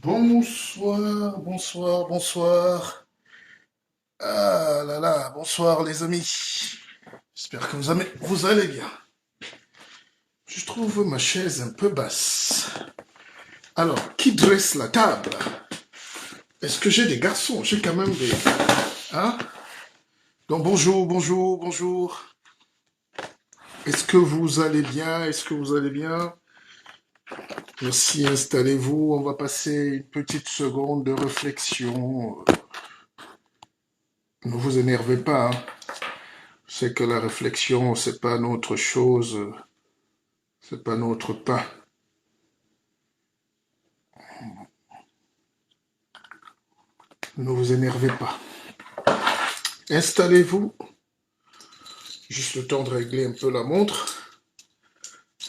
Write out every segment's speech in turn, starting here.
Bonsoir, bonsoir, bonsoir. Ah là là, bonsoir les amis. J'espère que vous allez bien. Je trouve ma chaise un peu basse. Alors, qui dresse la table? Est-ce que j'ai des garçons? J'ai quand même des... Hein? Donc bonjour, bonjour, bonjour. Est-ce que vous allez bien? Est-ce que vous allez bien? Merci, installez-vous. On va passer une petite seconde de réflexion. Ne vous énervez pas, hein. C'est que la réflexion, c'est pas notre chose, c'est pas notre pain. Ne vous énervez pas. Installez-vous, juste le temps de régler un peu la montre.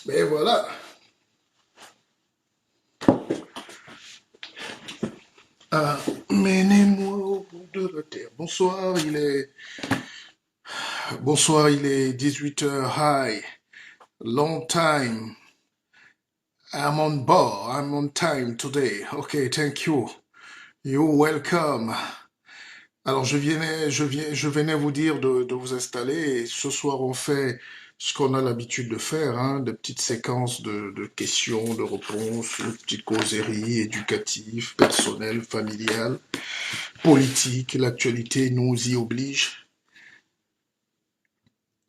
Mais voilà. Amenez-moi au bout de la terre. Bonsoir, il est 18 heures. Hi. Long time. I'm on board. I'm on time today. Okay, thank you. You're welcome. Alors, je venais vous dire de vous installer et ce soir, on fait ce qu'on a l'habitude de faire, hein, de petites séquences de questions, de réponses, une petite causerie éducative, personnelle, familiale, politique. L'actualité nous y oblige.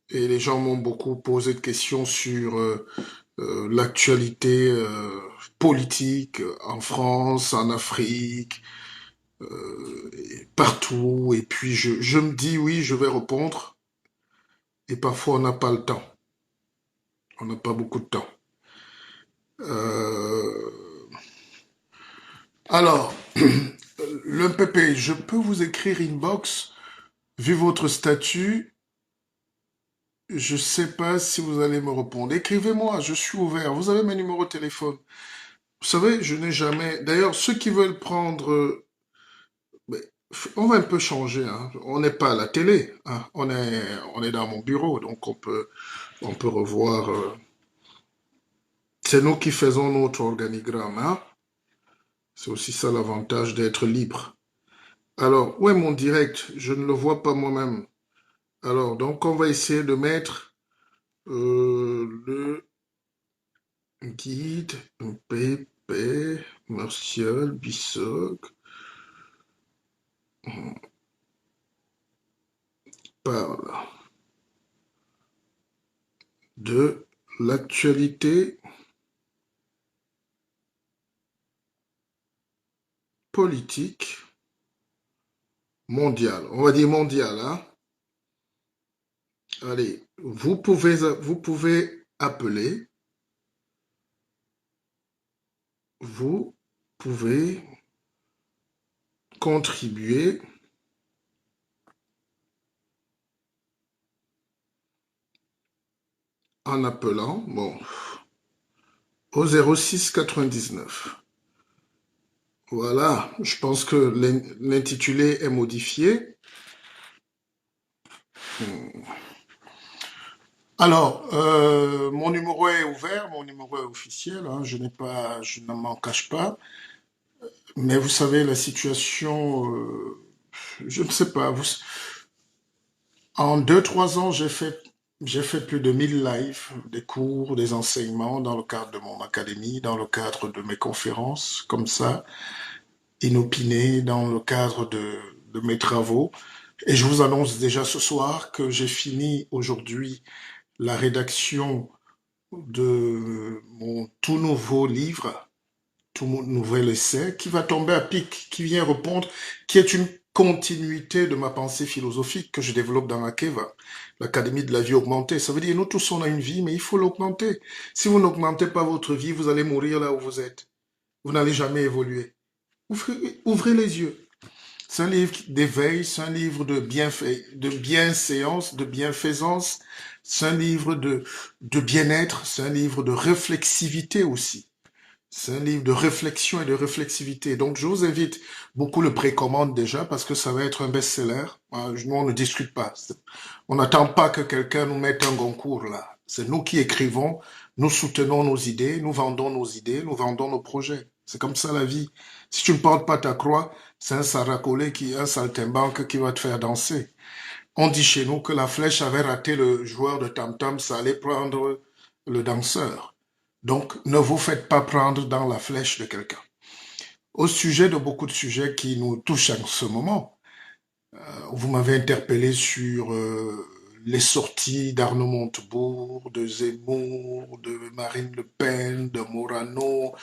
Et les gens m'ont beaucoup posé de questions sur l'actualité politique en France, en Afrique, partout. Et puis, je me dis, oui, je vais répondre. Et parfois, on n'a pas le temps. On n'a pas beaucoup de temps. Euh, alors, le PP, je peux vous écrire inbox, vu votre statut, je sais pas si vous allez me répondre. Écrivez-moi, je suis ouvert. Vous avez mes numéros de téléphone. Vous savez, je n'ai jamais. D'ailleurs, ceux qui veulent prendre, ben, on va un peu changer, hein. On n'est pas à la télé, hein. On est dans mon bureau, donc on peut revoir. C'est nous qui faisons notre organigramme, hein. C'est aussi ça l'avantage d'être libre. Alors, où est mon direct? Je ne le vois pas moi-même. Alors, donc, on va essayer de mettre le guide PP Martial Bissoc parle de l'actualité politique mondiale. On va dire mondiale, hein? Allez, vous pouvez appeler, vous pouvez contribuer en appelant, bon, au 06 99. Voilà, je pense que l'intitulé est modifié. Alors, mon numéro est ouvert, mon numéro est officiel, hein, je ne m'en cache pas. Mais vous savez, la situation, je ne sais pas. En 2, 3 ans, j'ai fait plus de 1000 lives, des cours, des enseignements dans le cadre de mon académie, dans le cadre de mes conférences, comme ça, inopinées, dans le cadre de mes travaux. Et je vous annonce déjà ce soir que j'ai fini aujourd'hui la rédaction de mon tout nouveau livre, tout mon nouvel essai, qui va tomber à pic, qui vient répondre, qui est une continuité de ma pensée philosophique que je développe dans l'AKEVA, l'Académie de la vie augmentée. Ça veut dire, nous tous, on a une vie, mais il faut l'augmenter. Si vous n'augmentez pas votre vie, vous allez mourir là où vous êtes. Vous n'allez jamais évoluer. Ouvrez les yeux. C'est un livre d'éveil, c'est un livre de bienfait, de bienséance, de bienfaisance, c'est un livre de bien-être, c'est un livre de réflexivité aussi. C'est un livre de réflexion et de réflexivité. Donc, je vous invite, beaucoup le précommandent déjà parce que ça va être un best-seller. Nous, on ne discute pas. On n'attend pas que quelqu'un nous mette un concours là. C'est nous qui écrivons, nous soutenons nos idées, nous vendons nos projets. C'est comme ça la vie. Si tu ne portes pas ta croix, c'est un saltimbanque qui va te faire danser. On dit chez nous que la flèche avait raté le joueur de tam-tam, ça allait prendre le danseur. Donc, ne vous faites pas prendre dans la flèche de quelqu'un. Au sujet de beaucoup de sujets qui nous touchent en ce moment, vous m'avez interpellé sur les sorties d'Arnaud Montebourg, de Zemmour, de Marine Le Pen, de Morano,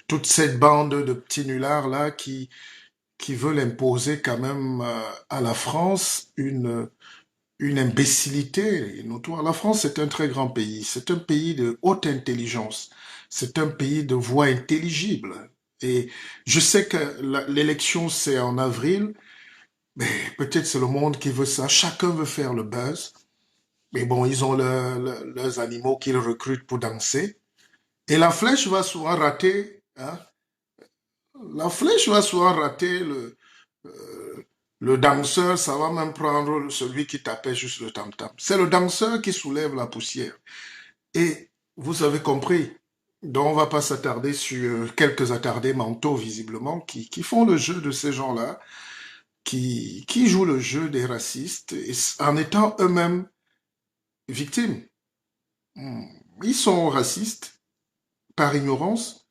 toute cette bande de petits nullards là qui veulent imposer quand même à la France une imbécilité notoire. La France est un très grand pays, c'est un pays de haute intelligence, c'est un pays de voix intelligible. Et je sais que l'élection c'est en avril, mais peut-être c'est le monde qui veut ça. Chacun veut faire le buzz. Mais bon, ils ont leurs animaux qu'ils recrutent pour danser. Et la flèche va souvent rater, hein. La flèche va souvent rater le danseur, ça va même prendre celui qui tapait juste le tam-tam. C'est le danseur qui soulève la poussière. Et vous avez compris. Donc, on va pas s'attarder sur quelques attardés mentaux, visiblement, qui font le jeu de ces gens-là, qui jouent le jeu des racistes, et en étant eux-mêmes victimes. Hmm. Ils sont racistes par ignorance,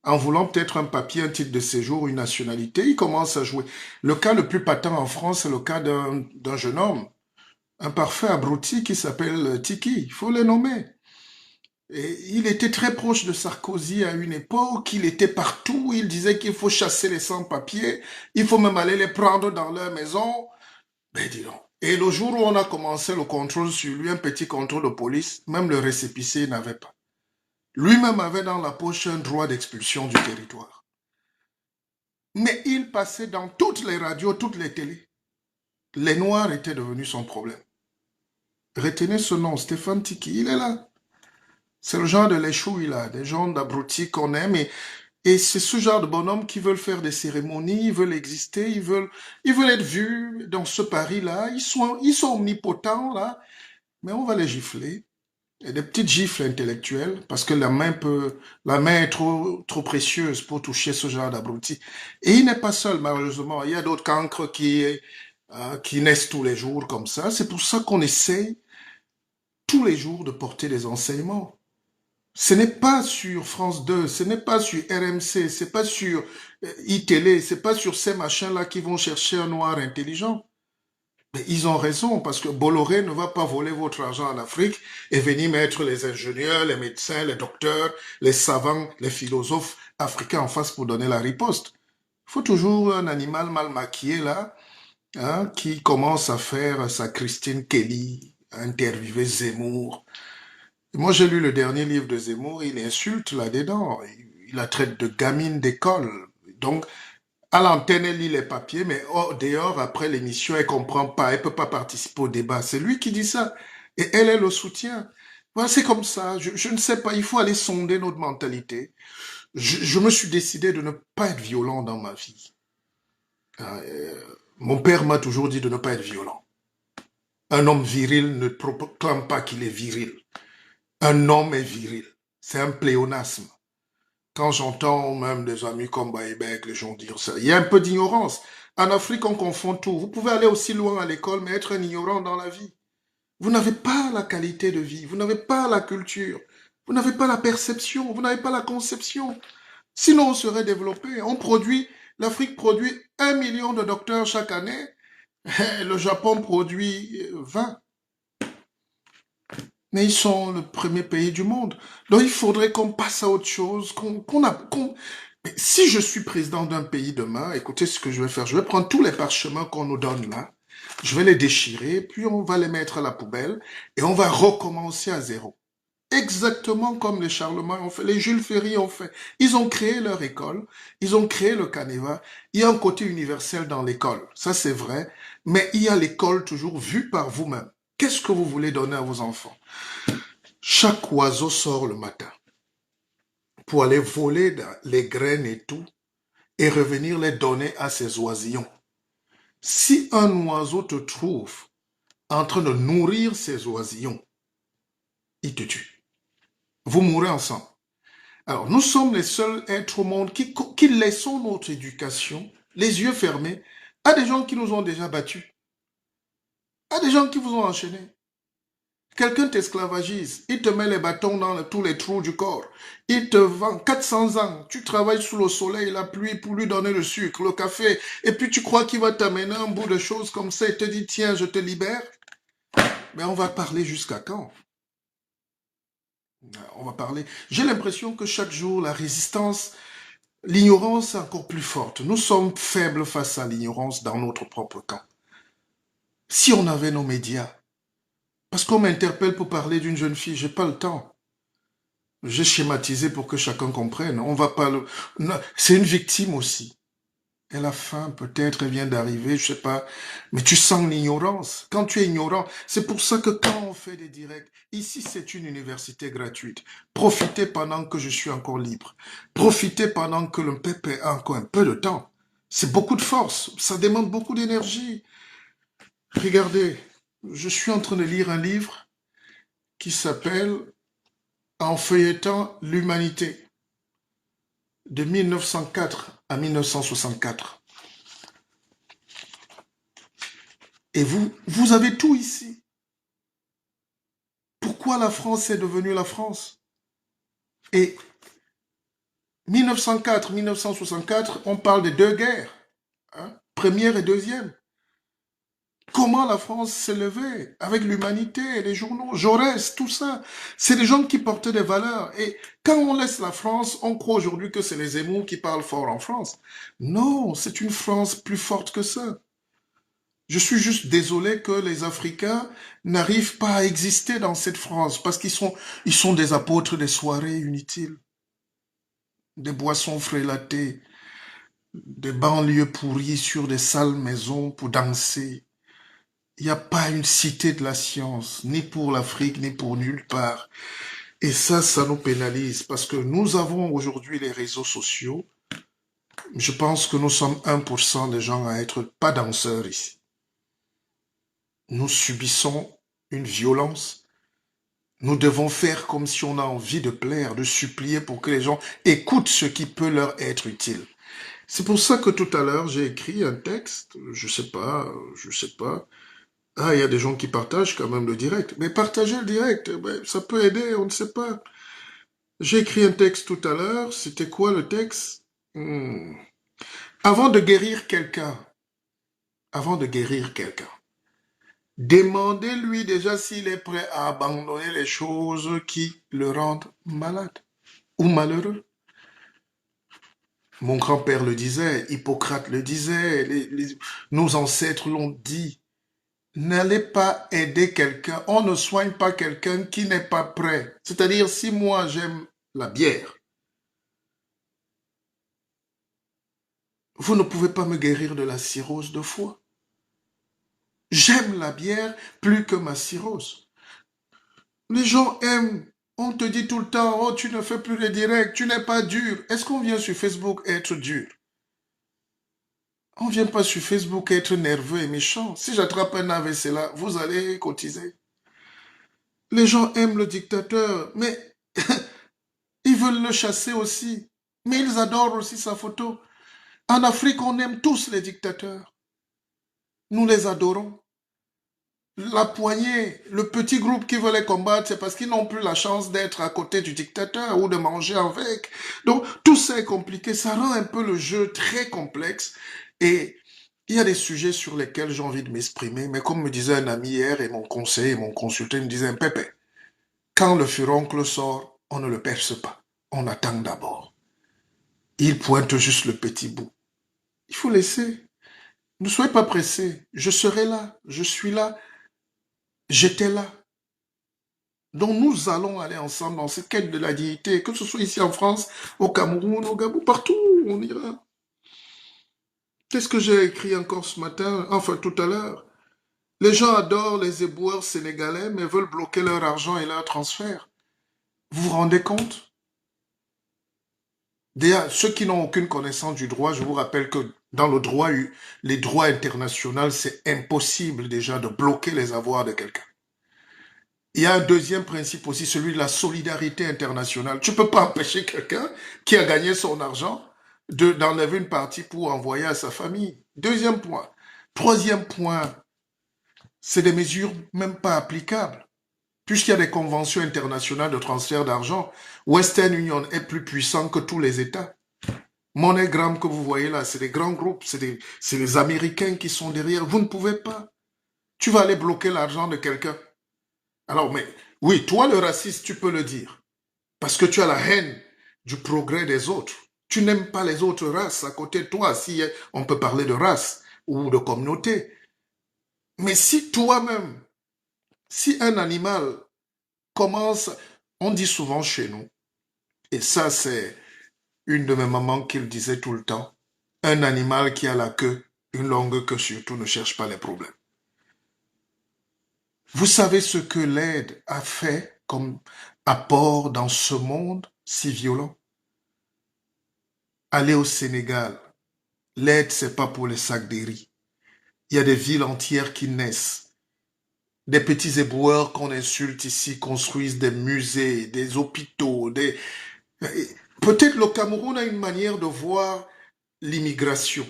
en voulant peut-être un papier, un titre de séjour, une nationalité. Ils commencent à jouer. Le cas le plus patent en France, c'est le cas d'un jeune homme, un parfait abruti qui s'appelle Tiki. Il faut le nommer. Et il était très proche de Sarkozy à une époque, il était partout, il disait qu'il faut chasser les sans-papiers, il faut même aller les prendre dans leur maison. Ben dis donc. Et le jour où on a commencé le contrôle sur lui, un petit contrôle de police, même le récépissé n'avait pas. Lui-même avait dans la poche un droit d'expulsion du territoire. Mais il passait dans toutes les radios, toutes les télés. Les Noirs étaient devenus son problème. Retenez ce nom, Stéphane Tiki, il est là. C'est le genre de léchouille là, des gens d'abrutis qu'on aime et c'est ce genre de bonhommes qui veulent faire des cérémonies, ils veulent exister, ils veulent être vus dans ce Paris-là, ils sont omnipotents là, mais on va les gifler. Et des petites gifles intellectuelles, parce que la main est trop précieuse pour toucher ce genre d'abruti. Et il n'est pas seul, malheureusement. Il y a d'autres cancres qui naissent tous les jours comme ça. C'est pour ça qu'on essaye tous les jours de porter des enseignements. Ce n'est pas sur France 2, ce n'est pas sur RMC, c'est pas sur iTélé, c'est pas sur ces machins-là qui vont chercher un noir intelligent. Mais ils ont raison, parce que Bolloré ne va pas voler votre argent en Afrique et venir mettre les ingénieurs, les médecins, les docteurs, les savants, les philosophes africains en face pour donner la riposte. Il faut toujours un animal mal maquillé là, hein, qui commence à faire sa Christine Kelly, à interviewer Zemmour. Moi, j'ai lu le dernier livre de Zemmour, il insulte là-dedans. Il la traite de gamine d'école. Donc, à l'antenne, elle lit les papiers, mais dehors, après l'émission, elle comprend pas, elle peut pas participer au débat. C'est lui qui dit ça. Et elle le soutien. Voilà, c'est comme ça. Je ne sais pas, il faut aller sonder notre mentalité. Je me suis décidé de ne pas être violent dans ma vie. Mon père m'a toujours dit de ne pas être violent. Un homme viril ne proclame pas qu'il est viril. Un homme est viril. C'est un pléonasme. Quand j'entends même des amis comme Baïbek, les gens dire ça, il y a un peu d'ignorance. En Afrique, on confond tout. Vous pouvez aller aussi loin à l'école, mais être un ignorant dans la vie. Vous n'avez pas la qualité de vie, vous n'avez pas la culture, vous n'avez pas la perception, vous n'avez pas la conception. Sinon, on serait développé. L'Afrique produit 1 million de docteurs chaque année. Le Japon produit 20. Mais ils sont le premier pays du monde. Donc il faudrait qu'on passe à autre chose, Mais si je suis président d'un pays demain, écoutez ce que je vais faire. Je vais prendre tous les parchemins qu'on nous donne là, je vais les déchirer, puis on va les mettre à la poubelle et on va recommencer à zéro. Exactement comme les Charlemagne ont fait, les Jules Ferry ont fait. Ils ont créé leur école, ils ont créé le canevas. Il y a un côté universel dans l'école, ça c'est vrai, mais il y a l'école toujours vue par vous-même. Qu'est-ce que vous voulez donner à vos enfants? Chaque oiseau sort le matin pour aller voler les graines et tout et revenir les donner à ses oisillons. Si un oiseau te trouve en train de nourrir ses oisillons, il te tue. Vous mourrez ensemble. Alors, nous sommes les seuls êtres au monde qui laissons notre éducation, les yeux fermés, à des gens qui nous ont déjà battus, à des gens qui vous ont enchaînés. Quelqu'un t'esclavagise, il te met les bâtons dans tous les trous du corps, il te vend 400 ans, tu travailles sous le soleil, la pluie pour lui donner le sucre, le café, et puis tu crois qu'il va t'amener un bout de choses comme ça et te dit tiens, je te libère. Mais on va parler jusqu'à quand? On va parler. J'ai l'impression que chaque jour, la résistance, l'ignorance est encore plus forte. Nous sommes faibles face à l'ignorance dans notre propre camp. Si on avait nos médias, parce qu'on m'interpelle pour parler d'une jeune fille, j'ai pas le temps. J'ai schématisé pour que chacun comprenne. On va pas le... C'est une victime aussi. Elle a faim, peut-être, elle vient d'arriver, je sais pas. Mais tu sens l'ignorance. Quand tu es ignorant, c'est pour ça que quand on fait des directs, ici c'est une université gratuite. Profitez pendant que je suis encore libre. Profitez pendant que le peuple a encore un peu de temps. C'est beaucoup de force. Ça demande beaucoup d'énergie. Regardez, je suis en train de lire un livre qui s'appelle En feuilletant l'humanité de 1904 à 1964. Et vous avez tout ici. Pourquoi la France est devenue la France? Et 1904, 1964, on parle de deux guerres, hein, première et deuxième. Comment la France s'est levée avec l'humanité, les journaux, Jaurès, tout ça. C'est des gens qui portaient des valeurs. Et quand on laisse la France, on croit aujourd'hui que c'est les Zemmour qui parlent fort en France. Non, c'est une France plus forte que ça. Je suis juste désolé que les Africains n'arrivent pas à exister dans cette France parce ils sont des apôtres des soirées inutiles, des boissons frélatées, des banlieues pourries sur des sales maisons pour danser. Il n'y a pas une cité de la science, ni pour l'Afrique, ni pour nulle part. Et ça nous pénalise parce que nous avons aujourd'hui les réseaux sociaux. Je pense que nous sommes 1% des gens à être pas danseurs ici. Nous subissons une violence. Nous devons faire comme si on a envie de plaire, de supplier pour que les gens écoutent ce qui peut leur être utile. C'est pour ça que tout à l'heure, j'ai écrit un texte, je sais pas. Ah, il y a des gens qui partagent quand même le direct. Mais partager le direct, ben, ça peut aider, on ne sait pas. J'ai écrit un texte tout à l'heure, c'était quoi le texte? Avant de guérir quelqu'un, avant de guérir quelqu'un, demandez-lui déjà s'il est prêt à abandonner les choses qui le rendent malade ou malheureux. Mon grand-père le disait, Hippocrate le disait, nos ancêtres l'ont dit. N'allez pas aider quelqu'un, on ne soigne pas quelqu'un qui n'est pas prêt. C'est-à-dire, si moi j'aime la bière, vous ne pouvez pas me guérir de la cirrhose de foie. J'aime la bière plus que ma cirrhose. Les gens aiment. On te dit tout le temps, oh, tu ne fais plus les directs, tu n'es pas dur. Est-ce qu'on vient sur Facebook être dur? On ne vient pas sur Facebook être nerveux et méchant. Si j'attrape un AVC là, vous allez cotiser. Les gens aiment le dictateur, mais ils veulent le chasser aussi. Mais ils adorent aussi sa photo. En Afrique, on aime tous les dictateurs. Nous les adorons. La poignée, le petit groupe qui veut les combattre, c'est parce qu'ils n'ont plus la chance d'être à côté du dictateur ou de manger avec. Donc, tout ça est compliqué. Ça rend un peu le jeu très complexe. Et il y a des sujets sur lesquels j'ai envie de m'exprimer. Mais comme me disait un ami hier et mon conseiller, mon consultant me disait, Pépé, quand le furoncle sort, on ne le perce pas. On attend d'abord. Il pointe juste le petit bout. Il faut laisser. Ne soyez pas pressés. Je serai là. Je suis là. J'étais là. Donc nous allons aller ensemble dans cette quête de la dignité, que ce soit ici en France, au Cameroun, au Gabon, partout où on ira. Qu'est-ce que j'ai écrit encore ce matin, enfin tout à l'heure? Les gens adorent les éboueurs sénégalais, mais veulent bloquer leur argent et leur transfert. Vous vous rendez compte? Déjà, ceux qui n'ont aucune connaissance du droit, je vous rappelle que dans le droit, les droits internationaux, c'est impossible déjà de bloquer les avoirs de quelqu'un. Il y a un deuxième principe aussi, celui de la solidarité internationale. Tu ne peux pas empêcher quelqu'un qui a gagné son argent d'enlever une partie pour envoyer à sa famille. Deuxième point. Troisième point, c'est des mesures même pas applicables. Puisqu'il y a des conventions internationales de transfert d'argent, Western Union est plus puissant que tous les États. MoneyGram que vous voyez là, c'est des grands groupes, c'est les Américains qui sont derrière. Vous ne pouvez pas. Tu vas aller bloquer l'argent de quelqu'un. Alors, mais oui, toi le raciste, tu peux le dire. Parce que tu as la haine du progrès des autres. Tu n'aimes pas les autres races à côté de toi, si on peut parler de race ou de communauté. Mais si toi-même, si un animal commence, on dit souvent chez nous, et ça c'est une de mes mamans qui le disait tout le temps, un animal qui a la queue, une longue queue surtout, ne cherche pas les problèmes. Vous savez ce que l'aide a fait comme apport dans ce monde si violent? Aller au Sénégal, l'aide c'est pas pour les sacs de riz. Il y a des villes entières qui naissent. Des petits éboueurs qu'on insulte ici construisent des musées, des hôpitaux, des... Peut-être le Cameroun a une manière de voir l'immigration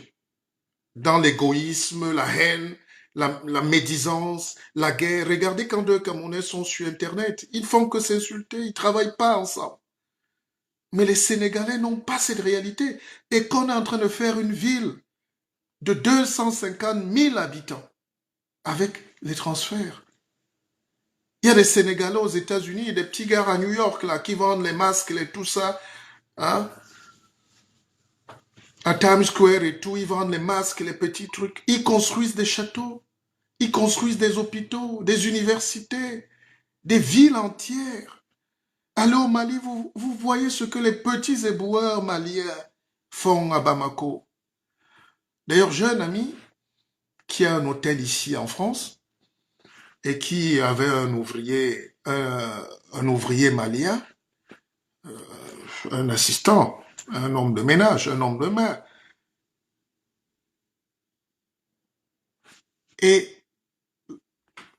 dans l'égoïsme, la haine, la médisance, la guerre. Regardez quand deux Camerounais sont sur Internet, ils font que s'insulter, ils ne travaillent pas ensemble. Mais les Sénégalais n'ont pas cette réalité. Et qu'on est en train de faire une ville de 250 000 habitants avec les transferts. Il y a des Sénégalais aux États-Unis, des petits gars à New York là, qui vendent les masques et tout ça. Hein? À Times Square et tout, ils vendent les masques, les petits trucs. Ils construisent des châteaux. Ils construisent des hôpitaux, des universités, des villes entières. Allez au Mali, vous voyez ce que les petits éboueurs maliens font à Bamako. D'ailleurs, j'ai un ami qui a un hôtel ici en France et qui avait un ouvrier malien, un assistant, un homme de ménage, un homme de main. Et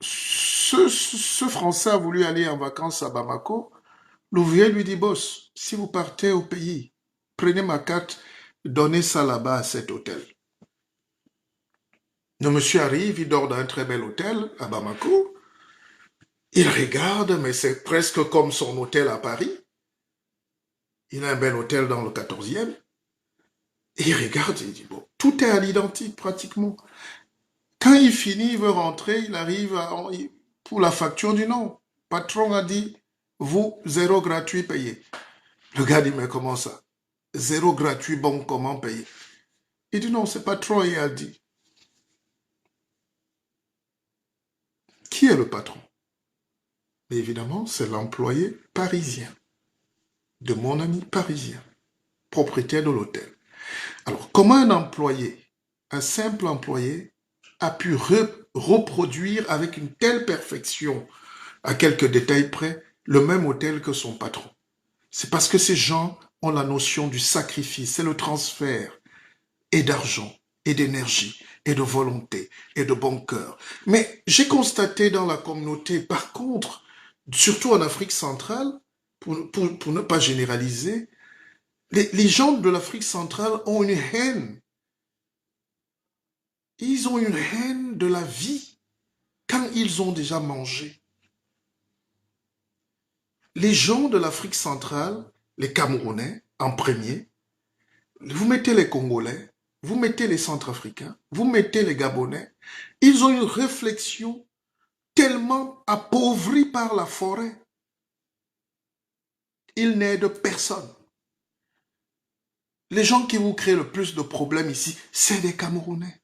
ce Français a voulu aller en vacances à Bamako. L'ouvrier lui dit, boss, si vous partez au pays, prenez ma carte, donnez ça là-bas à cet hôtel. Le monsieur arrive, il dort dans un très bel hôtel à Bamako. Il regarde, mais c'est presque comme son hôtel à Paris. Il a un bel hôtel dans le 14e. Et il regarde, il dit, bon, tout est à l'identique pratiquement. Quand il finit, il veut rentrer, il arrive pour la facture du nom. Patron a dit, vous, zéro gratuit payé. Le gars dit, mais comment ça? Zéro gratuit, bon, comment payer? Il dit, non, c'est patron, il a dit. Qui est le patron? Mais évidemment, c'est l'employé parisien, de mon ami parisien, propriétaire de l'hôtel. Alors, comment un employé, un simple employé, a pu reproduire avec une telle perfection, à quelques détails près, le même hôtel que son patron? C'est parce que ces gens ont la notion du sacrifice, c'est le transfert et d'argent, et d'énergie, et de volonté, et de bon cœur. Mais j'ai constaté dans la communauté, par contre, surtout en Afrique centrale, pour ne pas généraliser, les gens de l'Afrique centrale ont une haine. Ils ont une haine de la vie quand ils ont déjà mangé. Les gens de l'Afrique centrale, les Camerounais en premier, vous mettez les Congolais, vous mettez les Centrafricains, vous mettez les Gabonais, ils ont une réflexion tellement appauvrie par la forêt. Ils n'aident personne. Les gens qui vous créent le plus de problèmes ici, c'est des Camerounais.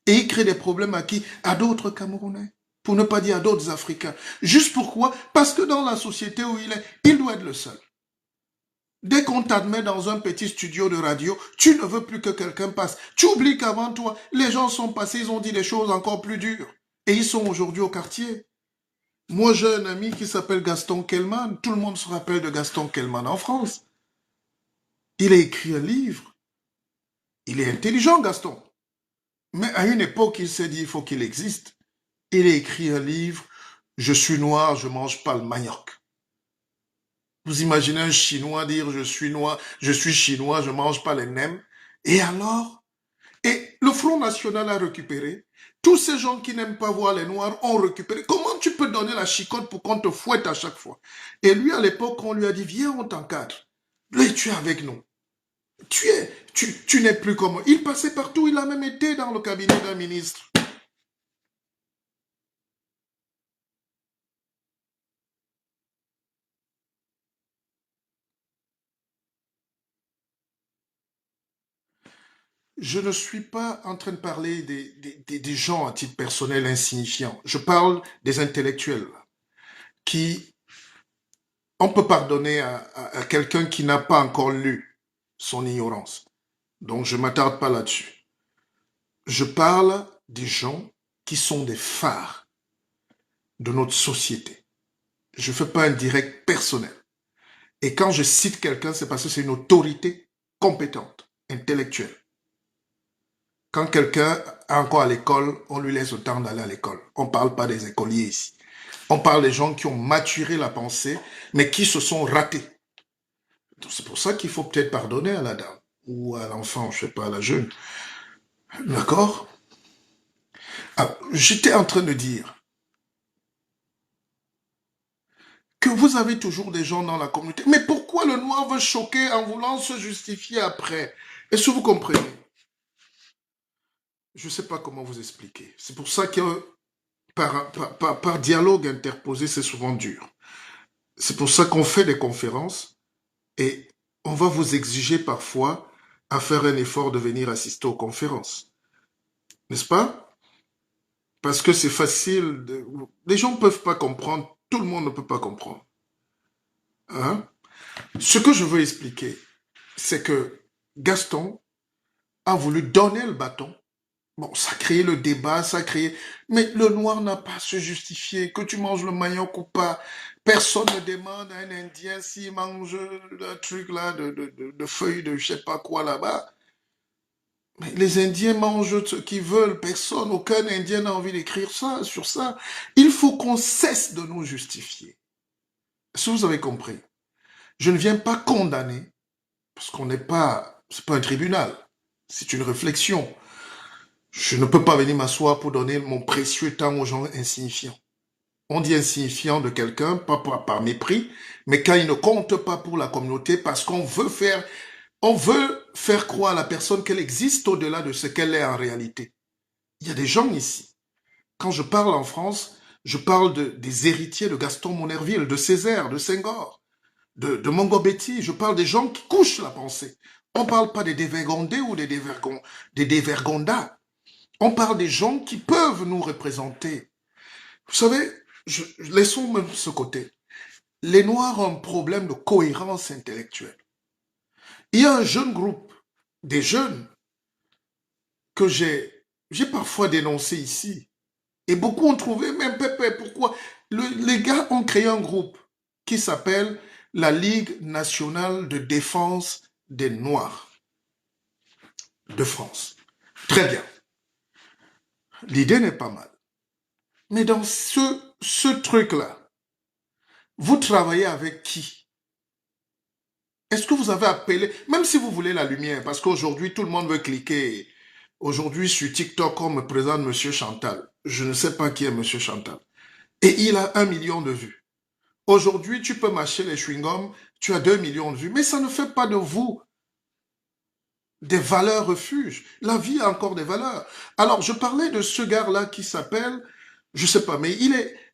Et ils créent des problèmes à qui? À d'autres Camerounais. Pour ne pas dire à d'autres Africains. Juste pourquoi? Parce que dans la société où il est, il doit être le seul. Dès qu'on t'admet dans un petit studio de radio, tu ne veux plus que quelqu'un passe. Tu oublies qu'avant toi, les gens sont passés, ils ont dit des choses encore plus dures. Et ils sont aujourd'hui au quartier. Moi, j'ai un ami qui s'appelle Gaston Kellman. Tout le monde se rappelle de Gaston Kellman en France. Il a écrit un livre. Il est intelligent, Gaston. Mais à une époque, il s'est dit, il faut qu'il existe. Il a écrit un livre Je suis noir, je mange pas le manioc. Vous imaginez un Chinois dire je suis noir, je suis chinois, je mange pas les nems. Et alors? Et le Front National a récupéré. Tous ces gens qui n'aiment pas voir les Noirs ont récupéré. Comment tu peux donner la chicotte pour qu'on te fouette à chaque fois? Et lui, à l'époque, on lui a dit, viens, on t'encadre. Lui, tu es avec nous. Tu n'es plus comme... Il passait partout, il a même été dans le cabinet d'un ministre. Je ne suis pas en train de parler des gens à titre personnel insignifiants. Je parle des intellectuels qui, on peut pardonner à quelqu'un qui n'a pas encore lu son ignorance. Donc je ne m'attarde pas là-dessus. Je parle des gens qui sont des phares de notre société. Je ne fais pas un direct personnel. Et quand je cite quelqu'un, c'est parce que c'est une autorité compétente, intellectuelle. Quand quelqu'un est encore à l'école, on lui laisse le temps d'aller à l'école. On ne parle pas des écoliers ici. On parle des gens qui ont maturé la pensée, mais qui se sont ratés. C'est pour ça qu'il faut peut-être pardonner à la dame, ou à l'enfant, je ne sais pas, à la jeune. D'accord? J'étais en train de dire que vous avez toujours des gens dans la communauté. Mais pourquoi le noir veut choquer en voulant se justifier après? Est-ce que vous comprenez? Je ne sais pas comment vous expliquer. C'est pour ça que par dialogue interposé, c'est souvent dur. C'est pour ça qu'on fait des conférences et on va vous exiger parfois à faire un effort de venir assister aux conférences. N'est-ce pas? Parce que c'est facile. Les gens ne peuvent pas comprendre. Tout le monde ne peut pas comprendre. Hein? Ce que je veux expliquer, c'est que Gaston a voulu donner le bâton. Bon, ça a créé le débat, ça a créé... Mais le noir n'a pas à se justifier. Que tu manges le manioc ou pas, personne ne demande à un Indien s'il mange le truc là de feuilles de je sais pas quoi là-bas. Mais les Indiens mangent ce qu'ils veulent. Personne, aucun Indien n'a envie d'écrire ça, sur ça. Il faut qu'on cesse de nous justifier. Si vous avez compris, je ne viens pas condamner, parce qu'on n'est pas... C'est pas un tribunal. C'est une réflexion. Je ne peux pas venir m'asseoir pour donner mon précieux temps aux gens insignifiants. On dit insignifiant de quelqu'un, pas par mépris, mais quand il ne compte pas pour la communauté parce on veut faire croire à la personne qu'elle existe au-delà de ce qu'elle est en réalité. Il y a des gens ici. Quand je parle en France, je parle des héritiers de Gaston Monerville, de Césaire, de Senghor, de Mongobetti. Je parle des gens qui couchent la pensée. On ne parle pas des dévergondés ou des dévergondas. On parle des gens qui peuvent nous représenter. Vous savez, laissons même ce côté. Les Noirs ont un problème de cohérence intellectuelle. Il y a un jeune groupe, des jeunes, que j'ai parfois dénoncé ici. Et beaucoup ont trouvé, même Pépé, pourquoi? Les gars ont créé un groupe qui s'appelle la Ligue nationale de défense des Noirs de France. Très bien. L'idée n'est pas mal. Mais dans ce truc-là, vous travaillez avec qui? Est-ce que vous avez appelé, même si vous voulez la lumière, parce qu'aujourd'hui, tout le monde veut cliquer. Aujourd'hui, sur TikTok, on me présente Monsieur Chantal. Je ne sais pas qui est Monsieur Chantal. Et il a 1 million de vues. Aujourd'hui, tu peux mâcher les chewing-gums, tu as 2 millions de vues. Mais ça ne fait pas de vous des valeurs refuges. La vie a encore des valeurs. Alors, je parlais de ce gars-là qui s'appelle, je sais pas, mais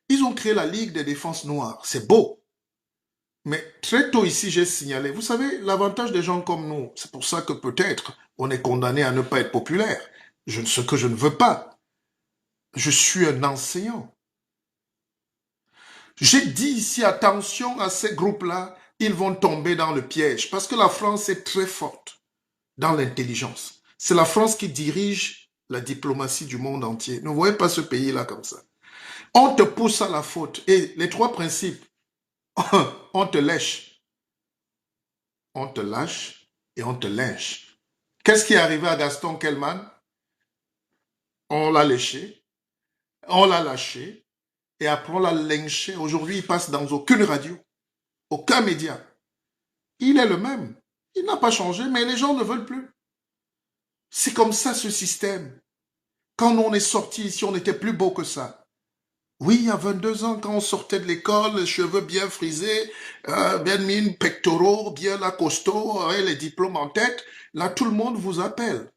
ils ont créé la Ligue des défenses noires. C'est beau. Mais très tôt ici, j'ai signalé, vous savez, l'avantage des gens comme nous, c'est pour ça que peut-être on est condamné à ne pas être populaire. Ce que je ne veux pas. Je suis un enseignant. J'ai dit ici, attention à ces groupes-là, ils vont tomber dans le piège. Parce que la France est très forte dans l'intelligence. C'est la France qui dirige la diplomatie du monde entier. Ne voyez pas ce pays-là comme ça. On te pousse à la faute. Et les trois principes, on te lèche, on te lâche et on te lynche. Qu'est-ce qui est arrivé à Gaston Kellman? On l'a léché, on l'a lâché Et après, on l'a lynché. Aujourd'hui, il passe dans aucune radio, aucun média. Il est le même. Il n'a pas changé, mais les gens ne veulent plus. C'est comme ça ce système. Quand on est sorti ici, on était plus beau que ça. Oui, il y a 22 ans, quand on sortait de l'école, les cheveux bien frisés, bien mis, pectoraux, bien là, costaud, les diplômes en tête, là, tout le monde vous appelle.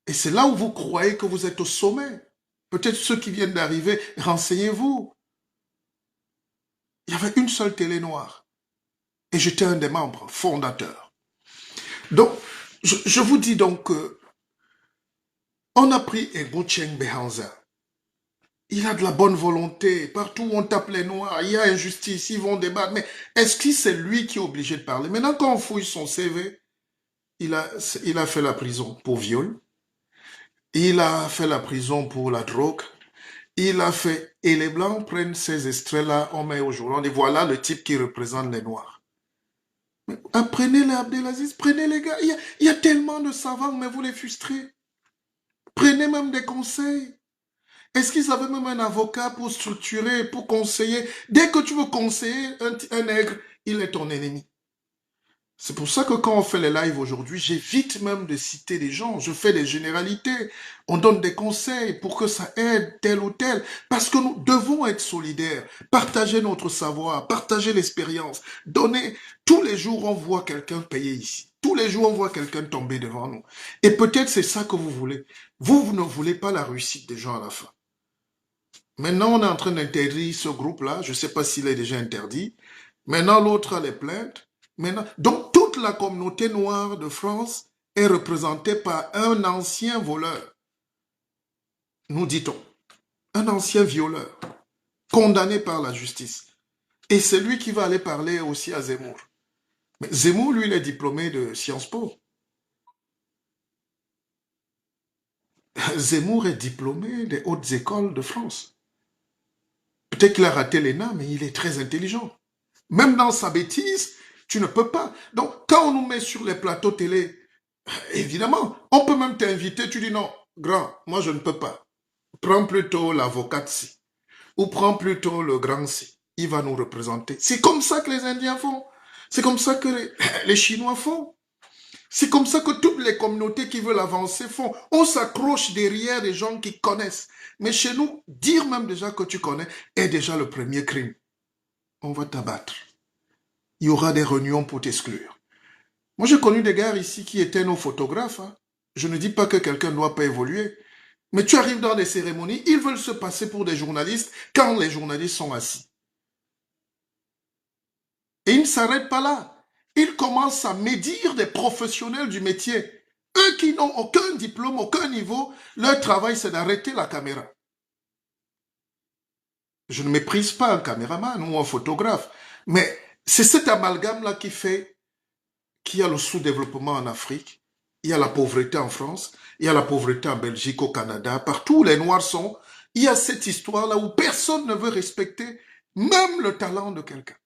Et c'est là où vous croyez que vous êtes au sommet. Peut-être ceux qui viennent d'arriver, renseignez-vous. Il y avait une seule télé noire. Et j'étais un des membres fondateurs. Donc, je vous dis donc que on a pris Eboucheng Behanza. Il a de la bonne volonté. Partout où on tape les noirs, il y a injustice, ils vont débattre. Mais est-ce que c'est lui qui est obligé de parler? Maintenant, quand on fouille son CV, il a fait la prison pour viol. Il a fait la prison pour la drogue. Il a fait... Et les Blancs prennent ces extraits-là, on met au jour. On dit, voilà le type qui représente les Noirs. Prenez les Abdelaziz, prenez les gars. Il y a tellement de savants, mais vous les frustrez. Prenez même des conseils. Est-ce qu'ils avaient même un avocat pour structurer, pour conseiller? Dès que tu veux conseiller un nègre, il est ton ennemi. C'est pour ça que quand on fait les lives aujourd'hui, j'évite même de citer des gens. Je fais des généralités. On donne des conseils pour que ça aide tel ou tel. Parce que nous devons être solidaires, partager notre savoir, partager l'expérience, donner. Tous les jours, on voit quelqu'un payer ici. Tous les jours, on voit quelqu'un tomber devant nous. Et peut-être c'est ça que vous voulez. Vous ne voulez pas la réussite des gens à la fin. Maintenant, on est en train d'interdire ce groupe-là. Je ne sais pas s'il est déjà interdit. Maintenant, l'autre a les plaintes. Maintenant, donc, toute la communauté noire de France est représentée par un ancien voleur, nous dit-on. Un ancien violeur, condamné par la justice. Et c'est lui qui va aller parler aussi à Zemmour. Mais Zemmour, lui, il est diplômé de Sciences Po. Zemmour est diplômé des hautes écoles de France. Peut-être qu'il a raté l'ENA, mais il est très intelligent. Même dans sa bêtise, tu ne peux pas. Donc, quand on nous met sur les plateaux télé, évidemment, on peut même t'inviter, tu dis non, grand, moi je ne peux pas. Prends plutôt l'avocate ci, ou prends plutôt le grand ci. Il va nous représenter. C'est comme ça que les Indiens font. C'est comme ça que les Chinois font. C'est comme ça que toutes les communautés qui veulent avancer font. On s'accroche derrière des gens qui connaissent. Mais chez nous, dire même déjà que tu connais est déjà le premier crime. On va t'abattre. Il y aura des réunions pour t'exclure. Moi, j'ai connu des gars ici qui étaient nos photographes. Hein. Je ne dis pas que quelqu'un ne doit pas évoluer. Mais tu arrives dans des cérémonies, ils veulent se passer pour des journalistes quand les journalistes sont assis. Et ils ne s'arrêtent pas là. Ils commencent à médire des professionnels du métier. Eux qui n'ont aucun diplôme, aucun niveau, leur travail, c'est d'arrêter la caméra. Je ne méprise pas un caméraman ou un photographe, mais c'est cet amalgame-là qui fait qu'il y a le sous-développement en Afrique, il y a la pauvreté en France, il y a la pauvreté en Belgique, au Canada, partout où les Noirs sont, il y a cette histoire-là où personne ne veut respecter même le talent de quelqu'un,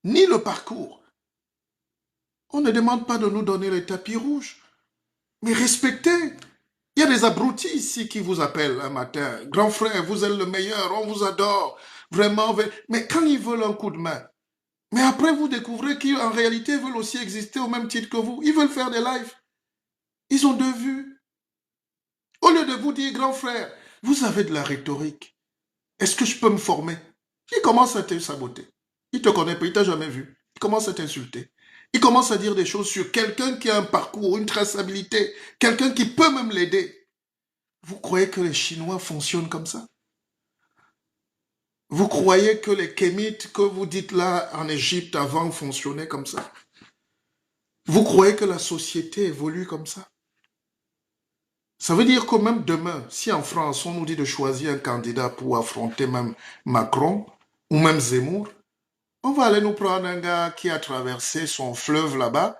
ni le parcours. On ne demande pas de nous donner les tapis rouges, mais respectez. Il y a des abrutis ici qui vous appellent un matin. Grand frère, vous êtes le meilleur, on vous adore. Vraiment. Mais quand ils veulent un coup de main, mais après vous découvrez qu'en réalité ils veulent aussi exister au même titre que vous. Ils veulent faire des lives. Ils ont deux vues. Au lieu de vous dire, grand frère, vous avez de la rhétorique. Est-ce que je peux me former? Il commence à te saboter. Il te connaît pas, il t'a jamais vu. Il commence à t'insulter. Il commence à dire des choses sur quelqu'un qui a un parcours, une traçabilité, quelqu'un qui peut même l'aider. Vous croyez que les Chinois fonctionnent comme ça? Vous croyez que les Kémites que vous dites là en Égypte avant fonctionnaient comme ça? Vous croyez que la société évolue comme ça? Ça veut dire que même demain, si en France on nous dit de choisir un candidat pour affronter même Macron ou même Zemmour, on va aller nous prendre un gars qui a traversé son fleuve là-bas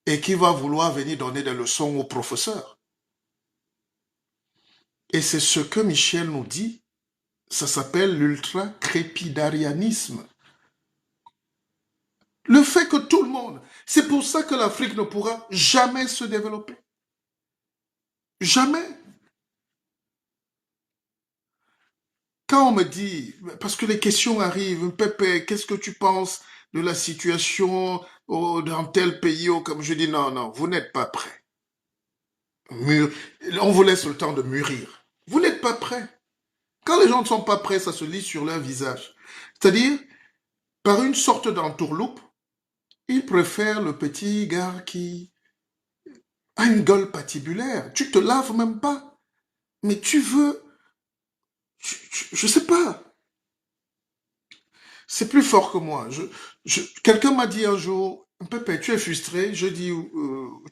et qui va vouloir venir donner des leçons aux professeurs. Et c'est ce que Michel nous dit. Ça s'appelle l'ultra-crépidarianisme. Le fait que tout le monde... C'est pour ça que l'Afrique ne pourra jamais se développer. Jamais. Quand on me dit, parce que les questions arrivent, Pépé, qu'est-ce que tu penses de la situation dans tel pays, comme je dis, non, non, vous n'êtes pas prêt. Mûr- On vous laisse le temps de mûrir. Vous n'êtes pas prêt. Quand les gens ne sont pas prêts, ça se lit sur leur visage. C'est-à-dire, par une sorte d'entourloupe, ils préfèrent le petit gars qui a une gueule patibulaire. Tu te laves même pas. Mais tu veux, je sais pas. C'est plus fort que moi. Quelqu'un m'a dit un jour, Pépé, tu es frustré? Je dis,